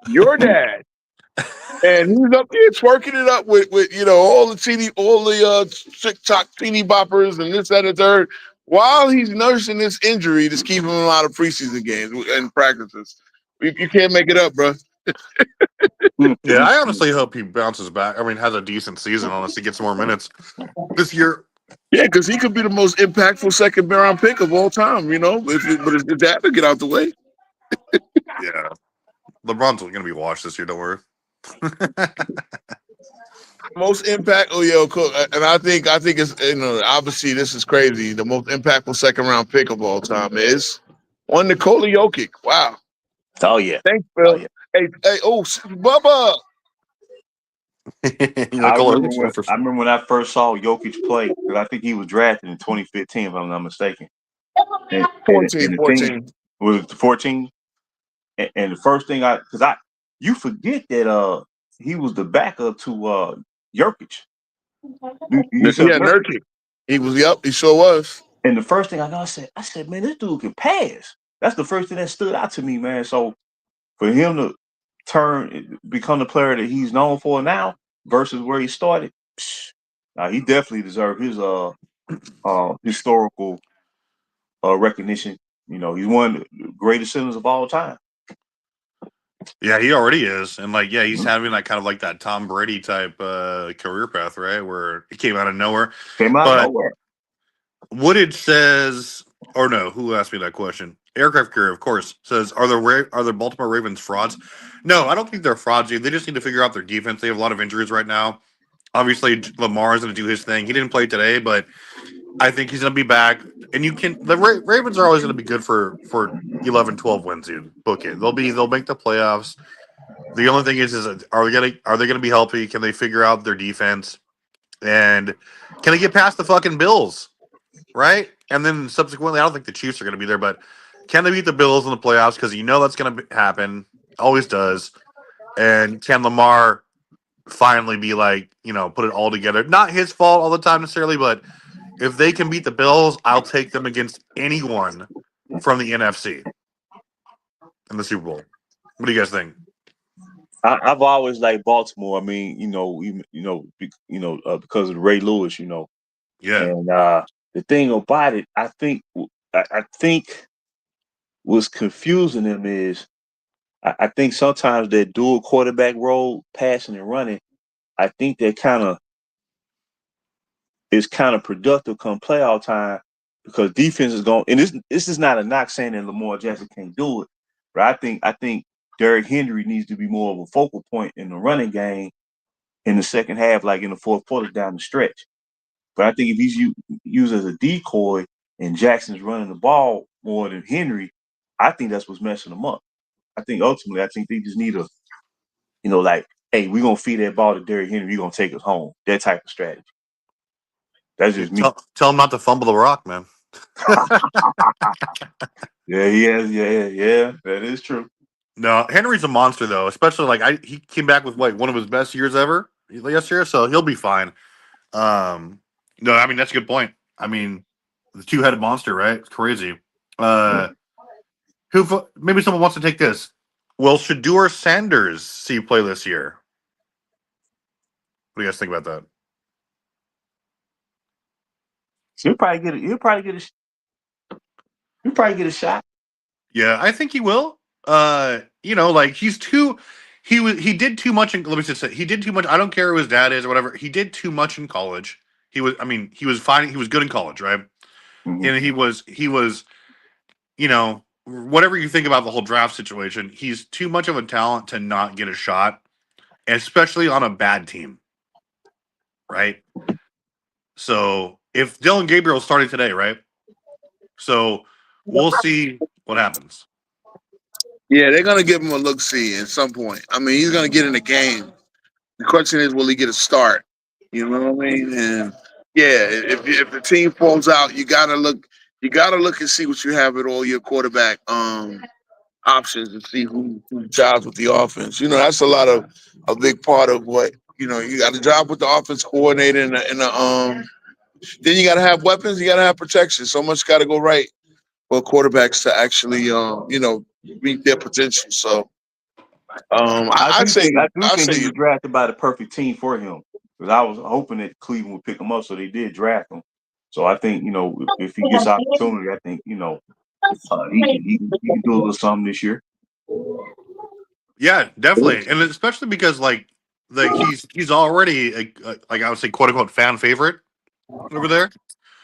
Your dad. And he's up there twerking it up with all the TikTok teeny boppers and this, that, and third, while he's nursing this injury that's keeping him out of preseason games and practices. You can't make it up, bro. Yeah, I honestly hope he bounces back. I mean, has a decent season, honestly, gets more minutes this year. Yeah, because he could be the most impactful second round pick of all time, but if his dad to get out the way. Yeah. LeBron's going to be washed this year, don't worry. Most impact. Oh yeah, and I think it's obviously this is crazy. The most impactful second round pick of all time is one Nikola Jokic. Wow. Oh yeah. Thanks, Phil. Oh, yeah. Hey, Bubba. I remember when I first saw Jokic play, because I think he was drafted in 2015, if I'm not mistaken. 14. Was it 14? And the first thing you forget that he was the backup to Jokic. Nurkic. He was. Yep, he sure was. And the first thing I know, I said, man, this dude can pass. That's the first thing that stood out to me, man. So for him to become the player that he's known for now versus where he started, now he definitely deserved his historical recognition. You know, he's one of the greatest centers of all time. Yeah, he already is. And like, yeah, he's having like kind of like that Tom Brady type career path, right? Where he came out of nowhere. But Woodage says, or no, who asked me that question? Aircraft Carrier, of course, says, are the Baltimore Ravens frauds? No, I don't think they're frauds. They just need to figure out their defense. They have a lot of injuries right now. Obviously, Lamar's going to do his thing. He didn't play today, but I think he's going to be back. And the Ravens are always going to be good for 11, 12 wins, dude. Book it. They'll make the playoffs. The only thing is are they going to be healthy? Can they figure out their defense? And can they get past the fucking Bills? Right? And then subsequently, I don't think the Chiefs are going to be there, but can they beat the Bills in the playoffs? Because you know that's going to happen. Always does. And can Lamar finally be like, put it all together? Not his fault all the time necessarily, but if they can beat the Bills, I'll take them against anyone from the NFC in the Super Bowl. What do you guys think? I've always liked Baltimore. I mean, because of Ray Lewis, Yeah. And the thing about it, I think what's confusing them is I think sometimes that dual quarterback role, passing and running, I think that is kind of productive come playoff time because defense is going. And this is not a knock saying that Lamar Jackson can't do it, but I think Derrick Henry needs to be more of a focal point in the running game in the second half, like in the fourth quarter down the stretch. But I think if he's used as a decoy and Jackson's running the ball more than Henry, I think that's what's messing them up. I think ultimately, they just need hey, we're going to feed that ball to Derrick Henry. You're going to take us home. That type of strategy. That's just me. Tell him not to fumble the rock, man. Yeah, he has. Yeah, that is true. No, Henry's a monster, though, especially he came back with one of his best years ever yesterday, so he'll be fine. No, I mean, that's a good point. I mean, the two-headed monster, right? It's crazy. Maybe someone wants to take this. Will Shedeur Sanders see you play this year? What do you guys think about that? He'll probably get a shot. Yeah, I think he will. He did too much. Let me just say, he did too much. I don't care who his dad is or whatever. He did too much in college. He was fine. He was good in college, right? Mm-hmm. And he was, whatever you think about the whole draft situation, he's too much of a talent to not get a shot, especially on a bad team, right? So if Dylan Gabriel started today, right? So we'll see what happens. Yeah, they're gonna give him a look-see at some point. I mean, he's gonna get in the game. The question is, will he get a start? You know what I mean? And yeah, if the team falls out, you gotta look and see what you have at all your quarterback options and see who jobs with the offense. That's a big part of what you got to job with the offense coordinator and then you got to have weapons, you got to have protection. So much got to go right for quarterbacks to actually meet their potential. So I think he was drafted by the perfect team for him because I was hoping that Cleveland would pick him up, so they did draft him. So I think if he gets opportunity, I think he can do a little something this year. Yeah, definitely, and especially because he's already I would say quote unquote fan favorite over there.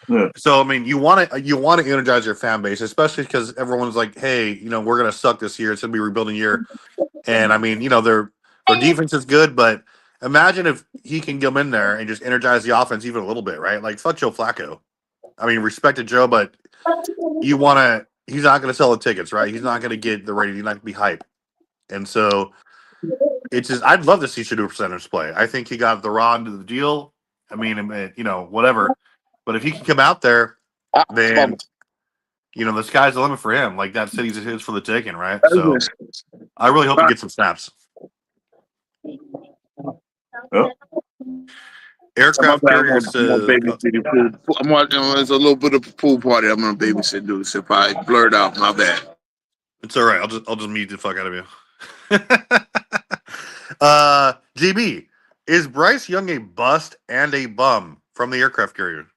Yeah. So I mean, you want to energize your fan base, especially because everyone's like, hey, we're gonna suck this year. It's gonna be a rebuilding year, and I mean, their defense is good, but imagine if he can get them in there and just energize the offense even a little bit, right? Like fuck Joe Flacco. I mean, respect to Joe, but he's not going to sell the tickets, right? He's not going to get the rating. He's not going to be hype. And so it's just, I'd love to see Shedeur Sanders play. I think he got the raw end of the deal. I mean, whatever. But if he can come out there, then, the sky's the limit for him. Like that city's his for the taking, right? So I really hope he gets some snaps. Yep. Aircraft Carrier says, I'm watching. There's a little bit of a pool party. I'm gonna babysit dudes. If I blurt out, my bad. It's all right. I'll just mute the fuck out of you. GB, is Bryce Young a bust and a bum from the aircraft carrier?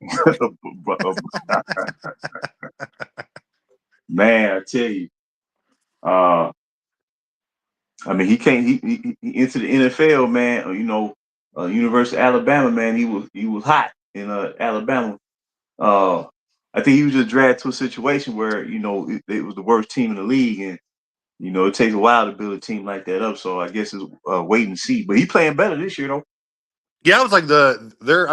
Man, I tell you, uh, I mean, he can't. He into the NFL, man. University of Alabama, man. He was hot in Alabama. I think he was just dragged to a situation where it was the worst team in the league, and it takes a while to build a team like that up. So I guess it's wait and see. But he playing better this year, though. Yeah, it was like they're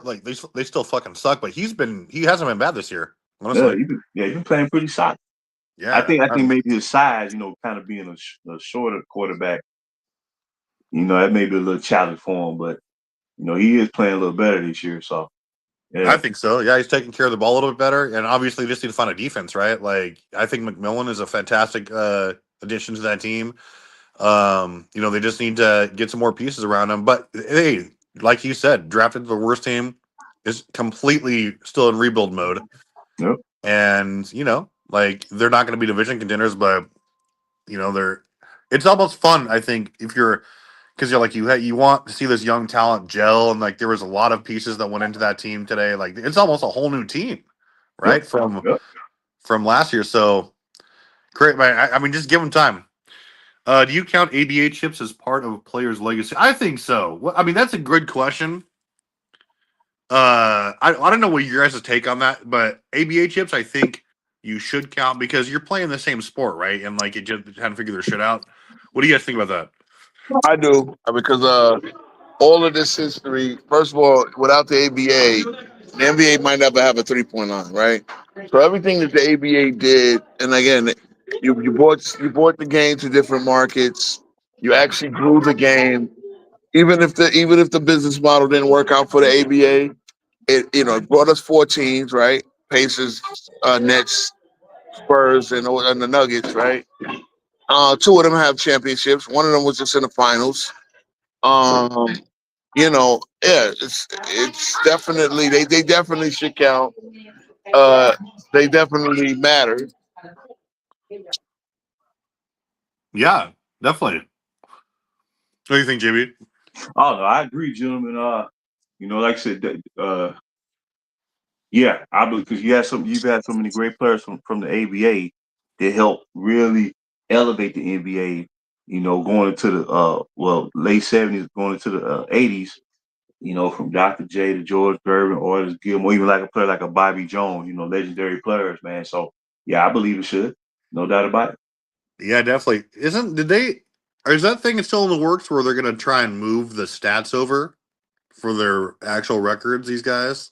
like they still fucking suck, but he hasn't been bad this year. Honestly, He's been playing pretty solid. Yeah, I think maybe his size, kind of being a shorter quarterback, that may be a little challenge for him, but he is playing a little better this year. So yeah. I think so. Yeah, he's taking care of the ball a little bit better, and obviously just need to find a defense, right? Like I think McMillan is a fantastic addition to that team. They just need to get some more pieces around him. But hey, like you said, drafted the worst team is completely still in rebuild mode. Yep. And like they're not going to be division contenders, but it's almost fun. I think because you're like you want to see this young talent gel, and like there was a lot of pieces that went into that team today. Like it's almost a whole new team, right? Yep. From last year. So great, man. I mean, just give them time. Do you count ABA chips as part of a player's legacy? I think so. Well, I mean, that's a good question. I don't know what your guys' take on that, but ABA chips, I think you should count because you're playing the same sport, right? And like it just had to figure their shit out. What do you guys think about that? I do because all of this history. First of all, without the ABA, the NBA might never have a 3-point line, right? So everything that the ABA did, and again, you brought the game to different markets. You actually grew the game, even if the business model didn't work out for the ABA. It brought us 4 teams, right? Pacers, Nets, Spurs, and the Nuggets, right? 2 of them have championships. One of them was just in the finals. It's definitely they definitely should count. They definitely matter. Yeah, definitely. What do you think, JB? Oh no, I agree, gentlemen. Like I said, yeah, I believe because you've had so many great players from the ABA that help really elevate the NBA. Going into the late '70s, going into the '80s. From Dr. J to George Gervin, Otis Gilmore, even like a player like a Bobby Jones. Legendary players, man. So yeah, I believe it should, no doubt about it. Yeah, definitely. Is that thing still in the works where they're going to try and move the stats over for their actual records? These guys,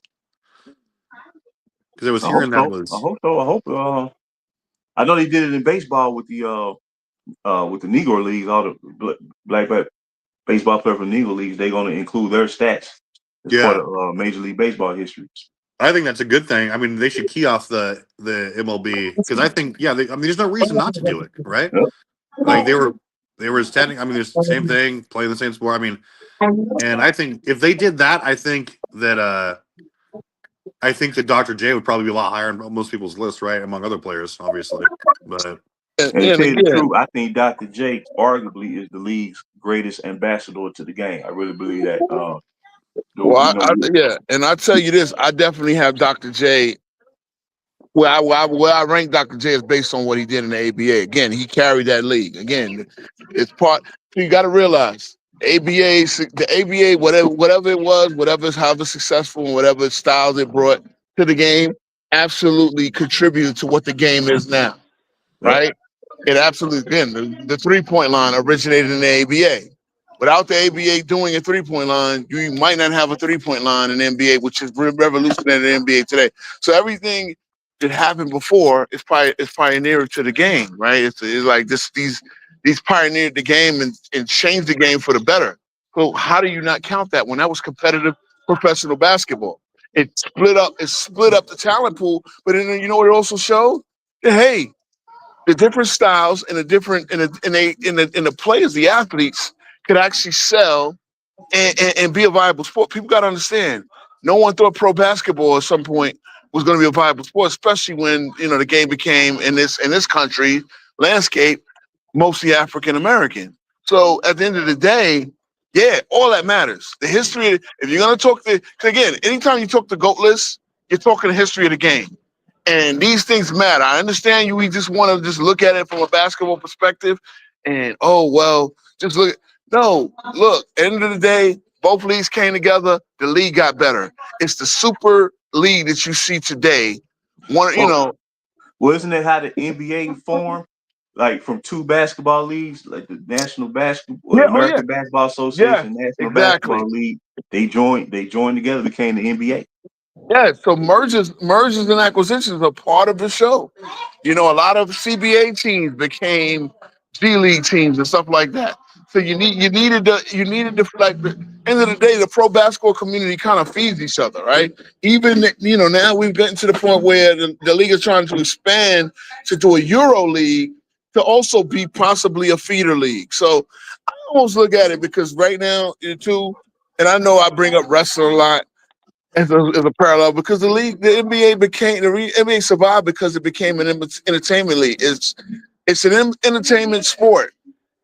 because I was hearing that was. I hope so. I hope. I know they did it in baseball with the Negro leagues. All the black baseball players from the Negro leagues, they're going to include their stats as part of Major League Baseball history. I think that's a good thing. I mean, they should key off the MLB because I think, there's no reason not to do it, right? Yep. Like they were standing. I mean, there's the same thing, playing the same sport. I mean, and I think if they did that, I think that Dr. J would probably be a lot higher on most people's list, right? Among other players, obviously. But and to tell you the truth, I think Dr. J arguably is the league's greatest ambassador to the game. I really believe that. And I'll tell you this, I definitely have Dr. J. Where I rank Dr. J is based on what he did in the ABA. Again, he carried that league. Again, it's part. You got to realize the ABA, whatever it was, however successful, and whatever styles it brought to the game, absolutely contributed to what the game is now. Right? It absolutely, again, the 3-point line originated in the ABA. Without the ABA doing a 3-point line, you might not have a 3-point line in the NBA, which is revolutionary in the NBA today. So everything that happened before is pioneering to the game, right? It's like these pioneered the game and changed the game for the better. So how do you not count that when that was competitive professional basketball? It split up the talent pool, but then you know what it also showed? That, hey, the different styles and the players, the athletes could actually sell and be a viable sport. People got to understand, no one thought pro basketball at some point was going to be a viable sport, especially when the game became in this country landscape mostly African American. So at the end of the day, yeah, all that matters. The history. If you're gonna talk the, 'cause again, anytime you talk the GOAT list, you're talking the history of the game, and these things matter. I understand you. We just want to just look at it from a basketball perspective, and oh well, just look. No, look. End of the day, both leagues came together. The league got better. It's the super league that you see today. One, you Well, know, well, isn't it how the NBA formed? Like from two basketball leagues, like the National Basketball, yeah, oh yeah, American Basketball yeah, Association, National exactly. Basketball League. They joined together, became the NBA. Yeah, so mergers and acquisitions are part of the show. You know, a lot of CBA teams became G League teams and stuff like that. So you needed to like the end of the day, the pro basketball community kind of feeds each other, right? Even now we've gotten to the point where the league is trying to expand to do a Euro league to also be possibly a feeder league. So I almost look at it because right now, too, and I know I bring up wrestling a lot as a parallel because the NBA NBA survived because it became an entertainment league. It's an entertainment sport,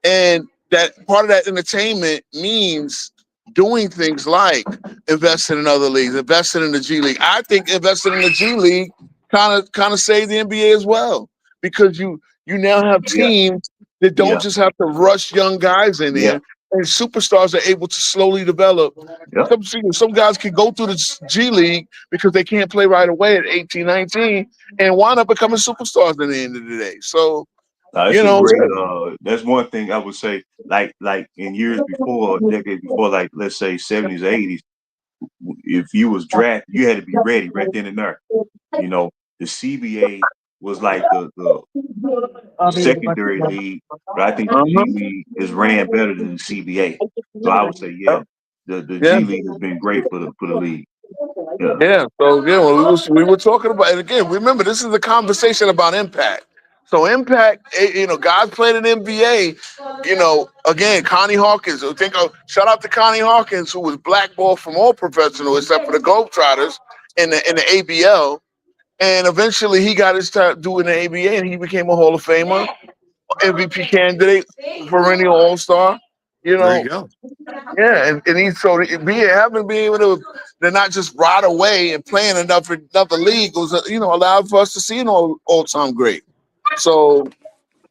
and that part of that entertainment means doing things like investing in other leagues, investing in the G League. I think investing in the G League kind of saved the NBA as well because you now have Yeah, teams that don't yeah, just have to rush young guys in yeah, there, and superstars are able to slowly develop. yeah. Some guys can go through the G League because they can't play right away at 18, 19, and wind up becoming superstars at the end of the day. So, It's a great. yeah. That's one thing I would say. Like in years before, decades before, like let's say 70s, 80s, if you was drafted, you had to be ready right then and there. You know, the CBA was like the secondary league, but I think the Uh-huh. G League is ran better than the CBA. So I would say, yeah, the Yeah. G League has been great for the league. Yeah, Yeah. So yeah, well, we were talking about, and again, remember this is a conversation about impact. So impact, guys playing in NBA. Again, Connie Hawkins. Shout out to Connie Hawkins, who was blackballed from all professional except for the Globetrotters in the ABL, and eventually he got his time doing the ABA, and he became a Hall of Famer, MVP candidate, perennial All Star. You There you know, go. yeah, and he's so being able to not just ride away and playing another league was allowed for us to see an all time great. So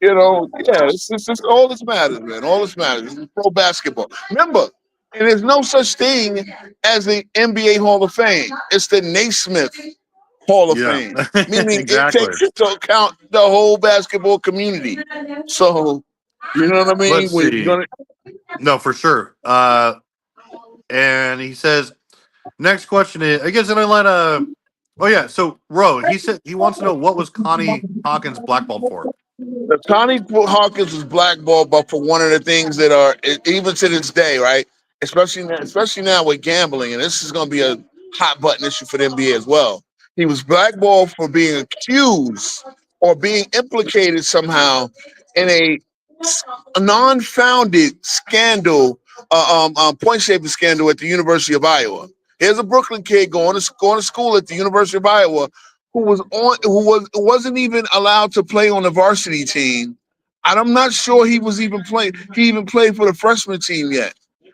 yeah, it's just all this matters, man. All this matters. It's pro basketball. Remember, and there's no such thing as the NBA Hall of Fame. It's the Naismith Hall of Yeah, Fame, meaning it exactly. takes into account the whole basketball community. So, you know what I mean? Let's When you're see. gonna, No, for sure. And he says, next question is, I guess, in Atlanta. Oh yeah. So Ro, he said he wants to know what was Connie Hawkins blackballed for. Connie Hawkins was blackballed, but for one of the things that are even to this day, right? Especially now with gambling, and this is going to be a hot button issue for the NBA as well. He was blackballed for being accused or being implicated somehow in a non-founded scandal, point shaving scandal at the University of Iowa. Here's a Brooklyn kid going to school at the University of Iowa who wasn't even allowed to play on the varsity team. And I'm not sure he even played for the freshman team yet.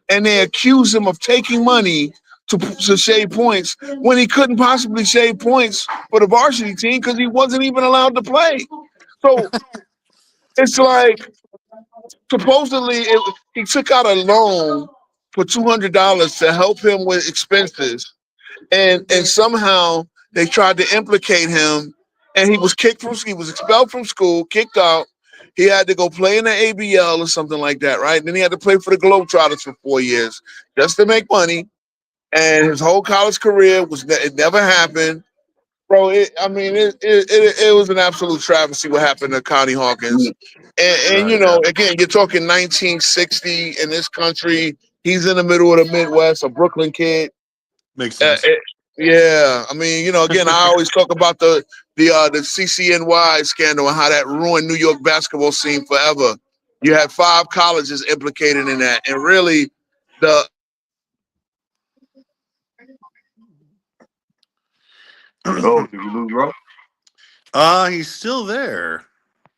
And they accuse him of taking money to shave points when he couldn't possibly shave points for the varsity team because he wasn't even allowed to play. So it's like supposedly he took out a loan for $200 to help him with expenses, and somehow they tried to implicate him, and he was expelled from school, kicked out. He had to go play in the ABL or something like that, right? And then he had to play for the Globetrotters for 4 years just to make money. And his whole college career it never happened, bro. It was an absolute travesty what happened to Connie Hawkins. And Yeah, again, you're talking 1960 in this country. He's in the middle of the Midwest, a Brooklyn kid. makes Uh, sense. it- yeah, again, I always talk about the CCNY scandal and how that ruined New York basketball scene forever. You had 5 colleges implicated in that, and really, the Oh, did we lose Ro? He's still there.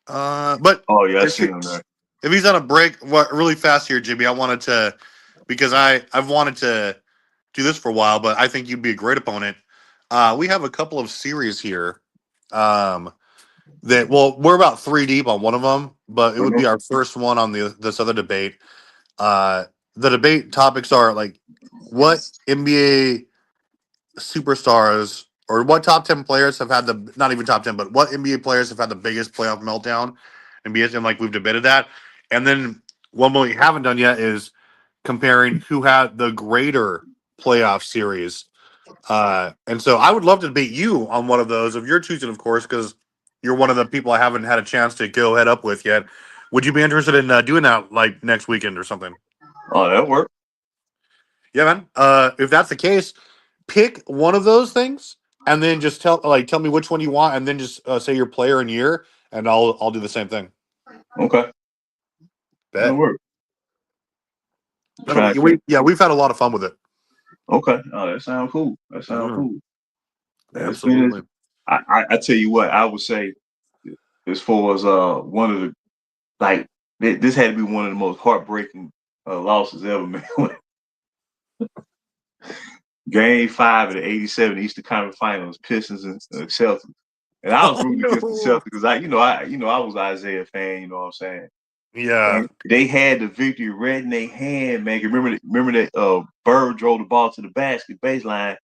But Oh yeah, I if see you him there. if he's on a break, what really fast here, Jimmy? I wanted to because I've wanted to do this for a while, but I think you'd be a great opponent. We have a couple of series here. We're about 3 deep on one of them, but it would be our first one on this other debate. The debate topics are like what NBA superstars or what top 10 players have had the not even top 10, but what NBA players have had the biggest playoff meltdown and like we've debated that. And then one we haven't done yet is comparing who had the greater playoff series. And so I would love to debate you on one of those if you're choosing, of course, because you're one of the people I haven't had a chance to go head up with yet. Would you be interested in doing that like next weekend or something? Oh, that worked. Yeah, man. If that's the case, pick one of those things and then just tell me which one you want, and then just say your player and year, and I'll do the same thing. Okay. That Bet. worked. We've had a lot of fun with it. Okay. Oh, that sounds cool. That sounds cool. Absolutely. I tell you what, I would say as far as one of the like this had to be one of the most heartbreaking losses ever, man. Game 5 of the '87 Eastern Conference Finals, Pistons and Celtics, and I was rooting against the Celtics because I was an Isaiah fan. You know what I'm saying? Yeah. And they had the victory red in their hand, man. Remember that Bird drove the ball to the baseline,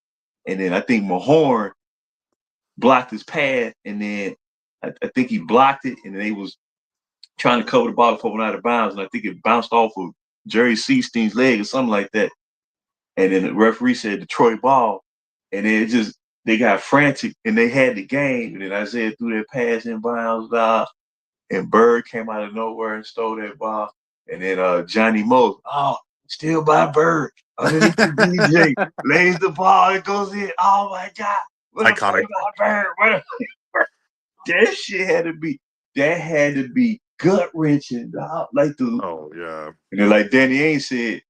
and then I think Mahorn blocked his pass, and then I think he blocked it, and then they was trying to cover the ball before it went out of bounds, and I think it bounced off of Jerry Seastein's leg or something like that. And then the referee said Detroit ball, and then they got frantic, and they had the game, and then Isaiah threw that pass in bounds, and Bird came out of nowhere and stole that ball, and then Johnny Moe, still by Bird, underneath the DJ, lays the ball, it goes in, oh my God. Iconic. Bird. That shit had to be gut wrenching, dog. And then like Danny Ainge said,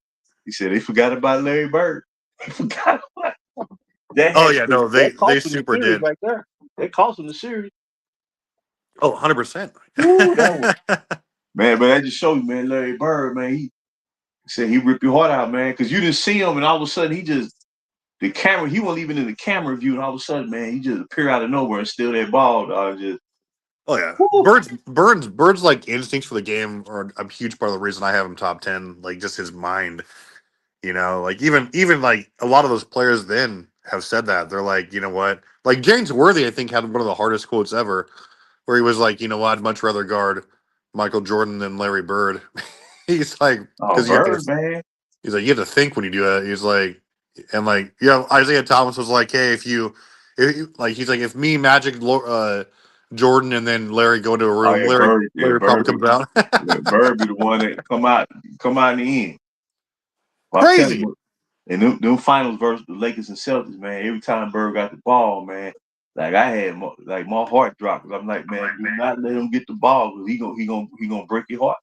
he said they forgot about Larry Bird. They forgot about that. They super did right there. They cost him the series. 100%. Man, but that just shows you, man, Larry Bird, man, he said he ripped your heart out, man, because you didn't see him, and all of a sudden he wasn't even in the camera view, and all of a sudden, man, he just appeared out of nowhere and steal that ball, dog. Bird's like instincts for the game are a huge part of the reason I have him top 10. Like just his mind, like even like a lot of those players then have said that they're like, you know what, like James Worthy, I think had one of the hardest quotes ever, where he was like, you know what, I'd much rather guard Michael Jordan than Larry Bird. He's like, man. He's like, you have to think when you do it. He's like, and like, Isaiah Thomas was like, hey, he's like, if me, Magic, Jordan, and then Larry go into a room, Larry probably comes out. Bird be the one that come out in the end. Crazy. And them finals versus the Lakers and Celtics, man. Every time Bird got the ball, man, like I had my heart dropped because I'm like, man, do not let him get the ball because he gonna break your heart.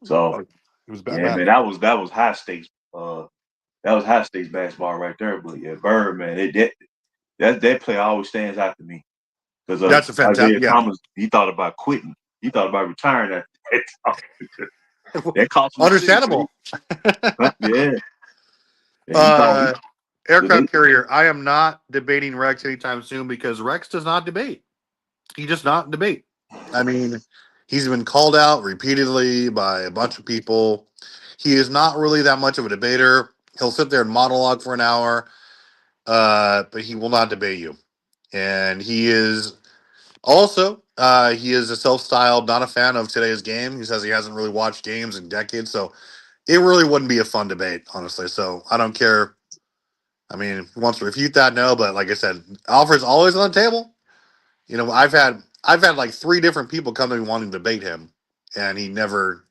So it was bad. Yeah, man, that was high stakes. That was high stakes basketball right there. But yeah, Bird, man, that play always stands out to me because that's a fantastic. Thomas, he thought about quitting. He thought about retiring. That cost him. Understandable. Yeah. Aircraft carrier. I am not debating Rex anytime soon because Rex does not debate. He does not debate. I mean, he's been called out repeatedly by a bunch of people. He is not really that much of a debater. He'll sit there and monologue for an hour, but he will not debate you. And he is also, he is a self-styled, not a fan of today's game. He says he hasn't really watched games in decades, so it really wouldn't be a fun debate, honestly. So I don't care. I mean, if he wants to refute that, no. But like I said, offer's always on the table. I've had like 3 different people come to me wanting to debate him, and he never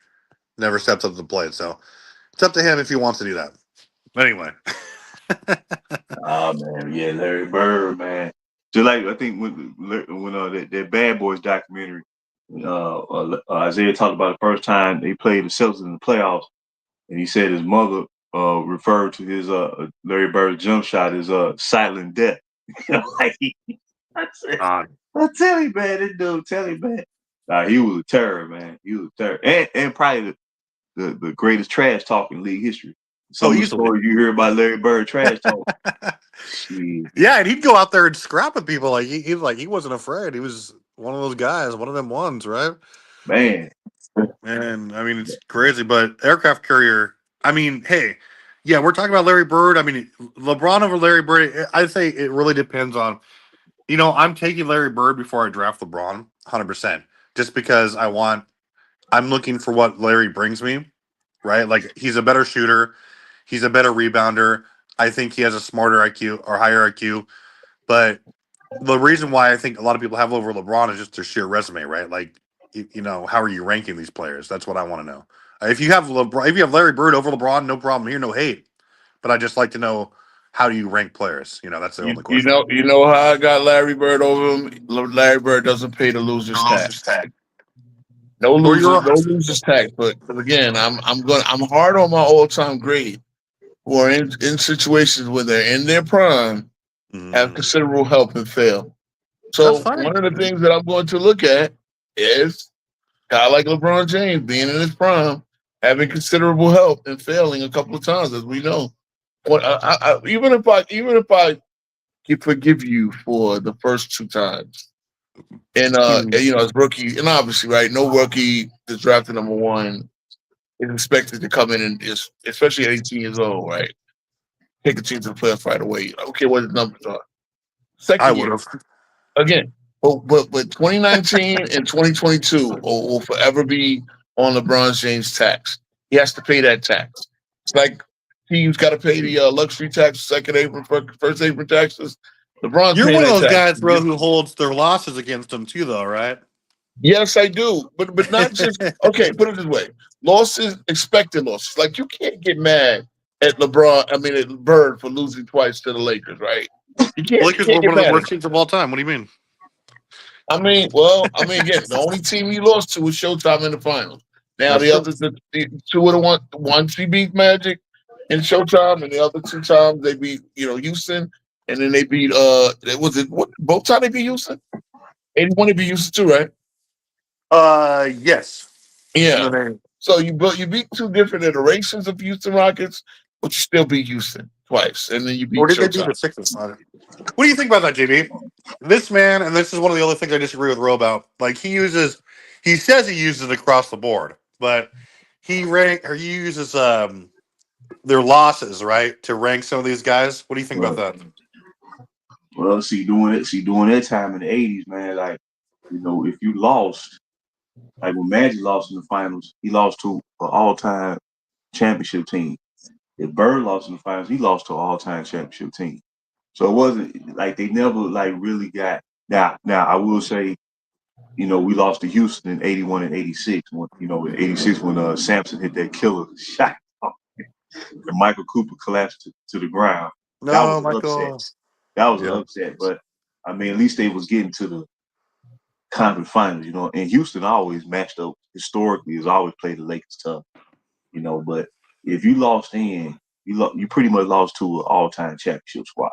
steps up to the plate. So it's up to him if he wants to do that. But anyway. Oh man, yeah, Larry Bird, man. Just like I think when that Bad Boys documentary, Isaiah talked about the first time they played the Celtics in the playoffs, and he said his mother referred to his Larry Bird's jump shot as silent death. I tell you, man, this dude, man. He was a terror, man. He was a terror, and probably the greatest trash talk in league history. Some of the Easily. stories you hear about Larry Bird trash talk. Yeah, and he'd go out there and scrap with people like he wasn't afraid. He was one of those guys, one of them ones, right? Man. And I mean, it's crazy, but aircraft carrier. I mean, hey, yeah, we're talking about Larry Bird. I mean, LeBron over Larry Bird. I'd say it really depends on. I'm taking Larry Bird before I draft LeBron, 100%, just because I'm looking for what Larry brings me, right? Like he's a better shooter, he's a better rebounder. I think he has a smarter IQ or higher IQ, but the reason why I think a lot of people have over LeBron is just their sheer resume, right? Like, how are you ranking these players? That's what I want to know. If you have Larry Bird over LeBron, no problem here, no hate. But I just like to know how do you rank players? That's the only question. You know how I got Larry Bird over him. Larry Bird doesn't pay the loser's tax. No losers tax. But again, I'm hard on my all-time great who are in situations where they're in their prime, have considerable help and fail. So one of the things that I'm going to look at is a guy like LeBron James being in his prime, having considerable help and failing a couple of times, as we know. Even if I can forgive you for the first 2 times, and as rookie, and obviously, right, no rookie that's drafted number 1 is expected to come in and especially at 18 years old, right, take a team to the playoffs right away. I don't care what his numbers are. Second year, again, but 2019 and 2022 will forever be on LeBron James' tax. He has to pay that tax. It's like teams got to pay the luxury tax, second apron, first apron taxes. LeBron's You're paying one of that those tax. guys, bro, who holds their losses against them too, though, right? Yes, I do, but not just okay. Put it this way: losses, expected losses. Like you can't get mad at LeBron. I mean, at Bird for losing twice to the Lakers, right? You can't. Lakers were one of the worst teams of all time. What do you mean? I mean, again, the only team he lost to was Showtime in the finals. Now the other the 2 of the once he beat Magic in Showtime, and the other 2 times they beat Houston, and then they beat both times they beat Houston. 81 they beat Houston too, right? Yes. Yeah. So you beat 2 different iterations of Houston Rockets, but you still beat Houston twice, and then you beat Showtime. They do the Sixers? What do you think about that, JB? This man, and this is one of the other things I disagree with Ro about. Like he says he uses it across the board, but he uses their losses, right, to rank some of these guys. What do you think about that? Well, doing that time in the 80s, man, like, if you lost, like when Magic lost in the finals, he lost to an all-time championship team. If Bird lost in the finals, he lost to an all-time championship team. So it wasn't like they never like really got now I will say, we lost to Houston in 81 and 86 when in 86 when Sampson hit that killer shot and Michael Cooper collapsed to the ground. No, that was Michael. Upset. That was an upset, but I mean, at least they was getting to the conference finals, And Houston always matched up historically, has always played the Lakers tough, But if you lost you pretty much lost to an all-time championship squad.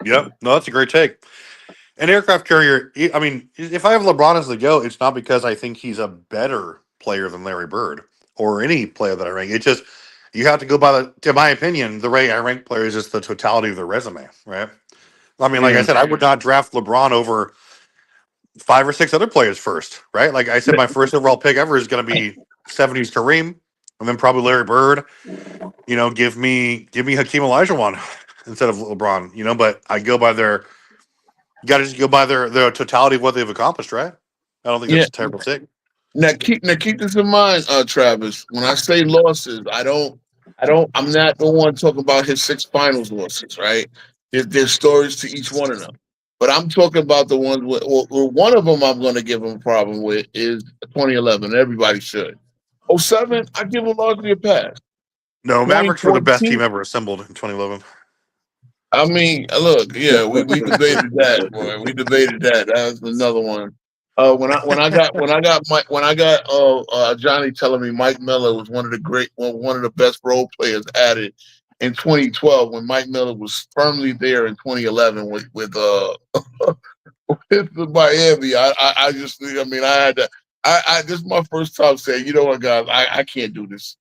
Yep, no, that's a great take. An aircraft carrier. I mean, if I have LeBron as the GOAT, it's not because I think he's a better player than Larry Bird or any player that I rank. It's just you have to go by to my opinion, the way I rank players is the totality of their resume, right? I mean, like I said, I would not draft LeBron over 5 or 6 other players first, right? Like I said, my first overall pick ever is going to be 70s Kareem, and then probably Larry Bird. Give me Hakeem Olajuwon instead of LeBron. But I go by their. You got to just go by their totality of what they've accomplished, right? I don't think that's a terrible take. Now keep this in mind, Travis. When I say losses, I'm not the one talking about his 6 finals losses, right? There's stories to each one of them. But I'm talking about the ones one of them I'm going to give him a problem with is 2011. Everybody should. 07, I give him largely a pass. No, Mavericks were the best team ever assembled in 2011. I mean, look, yeah, we debated that, boy. We debated that. That was another one. When I got Johnny telling me Mike Miller was one of the best role players added in 2012 when Mike Miller was firmly there in 2011 with with Miami, I just, I mean, I had to. This is my first time saying, you know what, guys, I can't do this.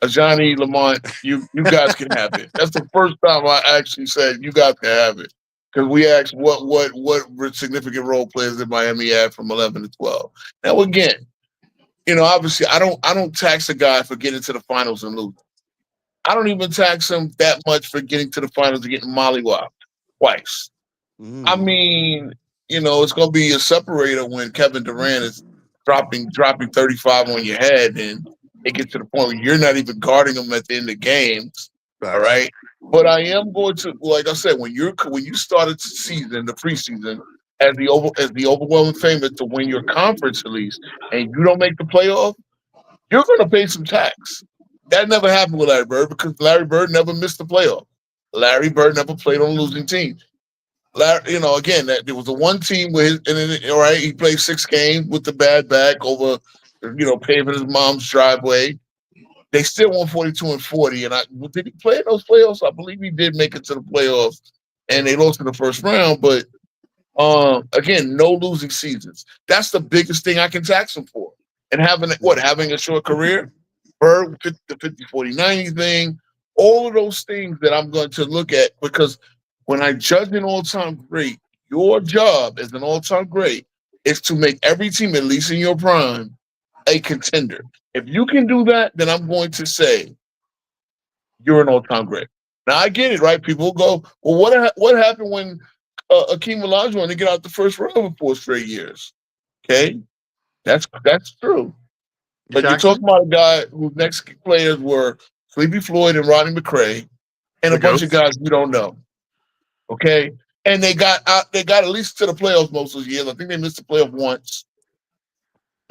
Johnny Lamont, you guys can have it. That's the first time I actually said you guys can have it because we asked what significant role players did Miami add from 11 to 12. Now again, obviously I don't tax a guy for getting to the finals and losing. I don't even tax him that much for getting to the finals and getting mollywopped twice. I mean, it's going to be a separator when Kevin Durant is dropping 35 on your head and it gets to the point where you're not even guarding them at the end of games. All right. But I am going to, like I said, when you started the season, the preseason, as the overwhelming favorite to win your conference at least, and you don't make the playoff, you're going to pay some tax. That never happened with Larry Bird because Larry Bird never missed the playoff. Larry Bird never played on a losing team. Larry, again, there was a one team where he played 6 games with the bad back over, paving his mom's driveway. They still won 42-40. And did he play in those playoffs? I believe he did make it to the playoffs, and they lost in the first round. But again, no losing seasons. That's the biggest thing I can tax him for. And having a short career, Bird, the 50-40-90 thing, all of those things that I'm going to look at because when I judge an all-time great, your job as an all-time great is to make every team, at least in your prime, a contender. If you can do that, then I'm going to say you're an all-time great. Now, I get it, right? People go, well, what happened when Akeem Olajuwon to get out the first round for 4 straight years? Okay, that's true. But you're talking about a guy whose next players were Sleepy Floyd and Rodney McCray and a bunch of guys we don't know. Okay, and they got at least to the playoffs most of the years. I think they missed the playoff once.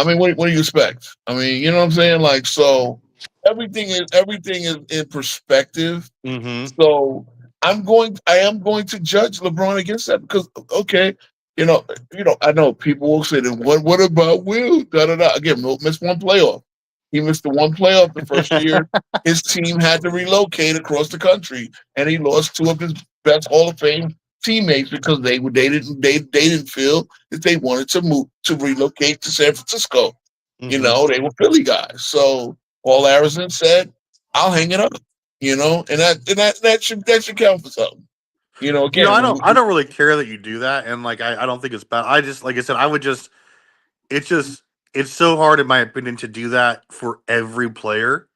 I mean, what do you expect? I mean, you know what I'm saying? Like, so everything is in perspective. So I am going to judge LeBron against that because okay, I know people will say that what about Will? Again, Will missed one playoff. He missed the one playoff the first year. His team had to relocate across the country, and he lost 2 of his best Hall of Fame teammates because they didn't feel that they wanted to relocate to San Francisco. They were Philly guys. So Paul Arizin said, "I'll hang it up." And that should count for something. Again, I don't really care that you do that, and like I don't think it's bad. I just, like I said, it's so hard in my opinion to do that for every player.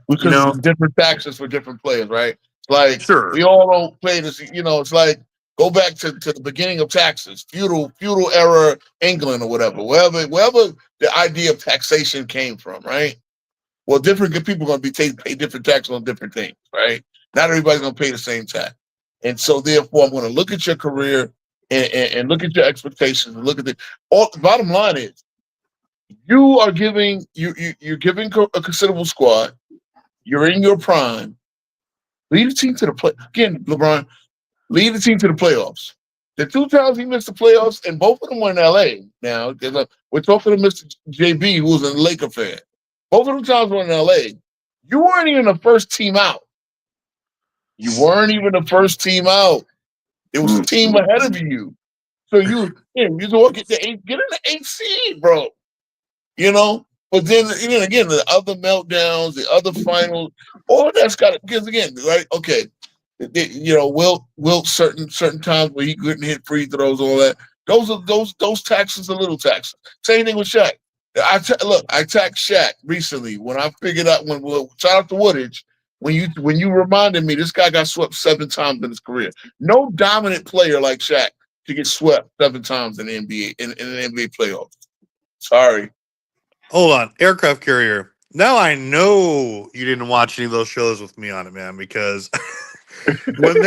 Because different taxes for different players, right? Like sure, we all don't play this. It's like go back to the beginning of taxes, feudal era England or whatever, wherever the idea of taxation came from, right? Well, different people are going to be pay different taxes on different things, right? Not everybody's going to pay the same tax, and so therefore, I'm going to look at your career and look at your expectations and look at the bottom line is you are giving you're giving a considerable squad. You're in your prime. Lead the team to the play again, LeBron. Lead the team to the playoffs. The 2 times he missed the playoffs, and both of them were in LA. Now we're talking to Mr. JB, who was a Laker fan. Both of them times were in LA. You weren't even the first team out. You weren't even the first team out. It was a team ahead of you. So you just want to get in the 8th seed, bro. But then again, the other meltdowns, the other finals, all of that's got to, because again, right? Okay, Wilt certain times where he couldn't hit free throws, all that. Those taxes are little taxes. Same thing with Shaq. I taxed Shaq recently when I figured out shout out to Woodage when you reminded me this guy got swept 7 times in his career. No dominant player like Shaq to get swept 7 times in the NBA in an NBA playoffs. Sorry. Hold on, aircraft carrier. Now I know you didn't watch any of those shows with me on it, man, because when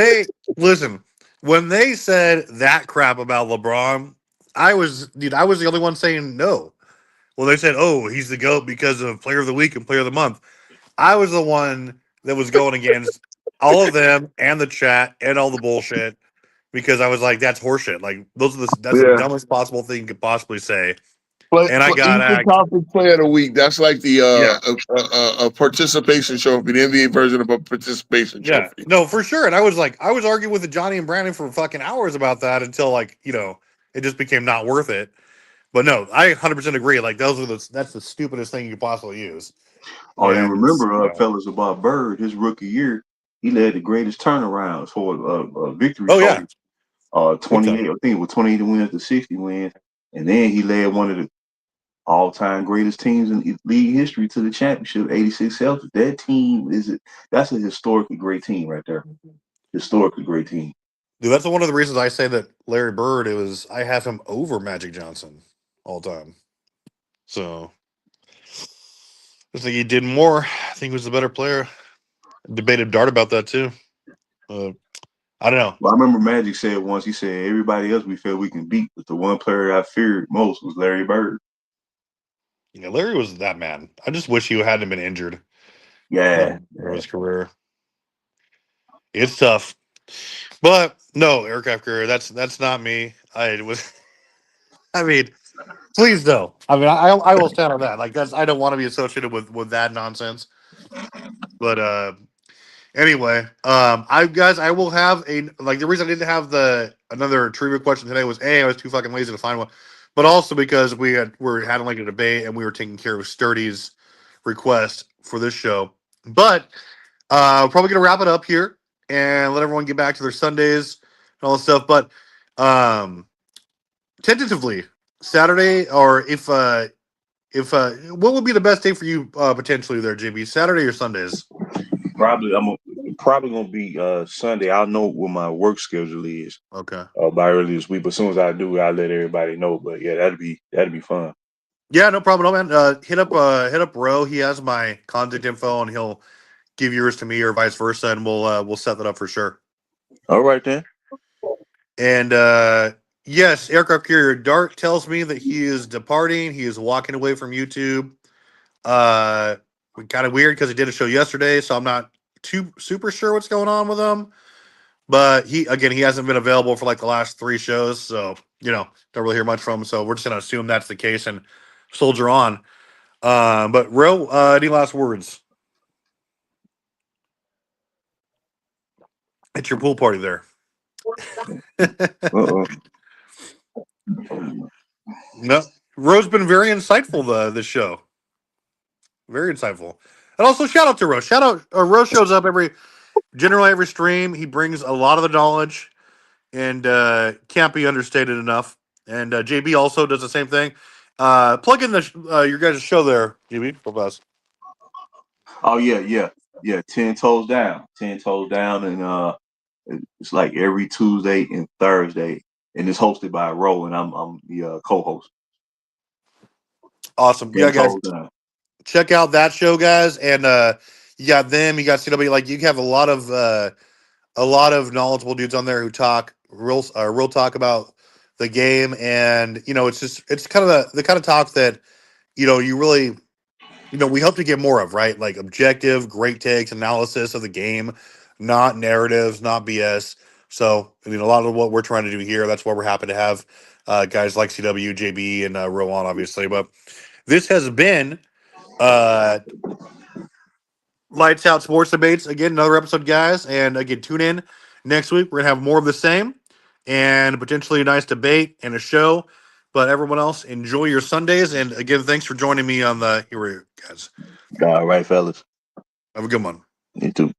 they said that crap about LeBron, I was the only one saying no. Well, they said, "Oh, he's the GOAT because of Player of the Week and Player of the Month." I was the one that was going against all of them and the chat and all the bullshit because I was like, "That's horseshit." Like that's the dumbest possible thing you could possibly say. And I got Conference Player of the Week. That's like the a participation trophy, the NBA version of a participation trophy. Yeah, no, for sure. And I was arguing with Johnny and Brandon for fucking hours about that until it just became not worth it. But no, I 100% agree. Like that's the stupidest thing you could possibly use. Oh, and And remember, fellas, about Bird, his rookie year, he led the greatest turnarounds for victory oh yeah, totals. big 28, time. I think it was 28 wins to 60 wins. And then he led one of the all-time greatest teams in league history to the championship, 86 Celtics. That team that's a historically great team right there. Historically great team. Dude, that's one of the reasons I say that Larry Bird. I have him over Magic Johnson all time. So I think he did more. I think he was the better player. Debated Dart about that too. I don't know. Well, I remember Magic said once, he said, everybody else we feel we can beat, but the one player I feared most was Larry Bird. Yeah, Larry was that man. I just wish he hadn't been injured. Yeah. For his career. It's tough. But no, aircraft carrier, that's not me. I mean, please no. I mean, I will stand on that. Like I don't want to be associated with that nonsense. But anyway, I will have the reason I didn't have another trivia question today was I was too fucking lazy to find one, but also because we're having like a debate and we were taking care of Sturdy's request for this show. But probably gonna wrap it up here and let everyone get back to their Sundays and all this stuff. But tentatively Saturday, or if what would be the best day for you potentially there, JB? Saturday or Sundays? I'm probably gonna be Sunday. I'll know what my work schedule is. Okay. By early this week. But as soon as I do, I'll let everybody know. But yeah, that'd be fun. Yeah, no problem, no, man. Hit up Ro. He has my contact info, and he'll give yours to me or vice versa, and we'll set that up for sure. All right then. And yes, aircraft carrier Dart tells me that he is departing. He is walking away from YouTube. Kind of weird because he did a show yesterday, so I'm not too super sure what's going on with him. But he hasn't been available for like the last 3 shows, so don't really hear much from him. So we're just gonna assume that's the case and soldier on. But Ro, any last words? At your pool party there. No, Ro's been very insightful this show. Very insightful. And also shout out to Ro. Ro shows up generally every stream. He brings a lot of the knowledge and can't be understated enough. And JB also does the same thing. Plug in your guys' show there, JB. For us. Oh yeah. 10 toes down. 10 toes down, and it's like every Tuesday and Thursday, and it's hosted by Ro, and I'm the co-host. Awesome. Yeah, guys. Check out that show, guys. And you got them, you got CW. Like you have a lot of knowledgeable dudes on there who talk real talk about the game, and it's kind of the kind of talk that you really we hope to get more of, right? Like objective, great takes, analysis of the game, not narratives, not BS. So a lot of what we're trying to do here, that's why we're happy to have guys like CW, JB, and Rowan, obviously. But this has been Lights Out Sports Debates. Again, another episode, guys. And again, tune in next week. We're going to have more of the same and potentially a nice debate and a show. But everyone else, enjoy your Sundays. And again, thanks for joining me on the here, guys. All right, fellas. Have a good one. You too.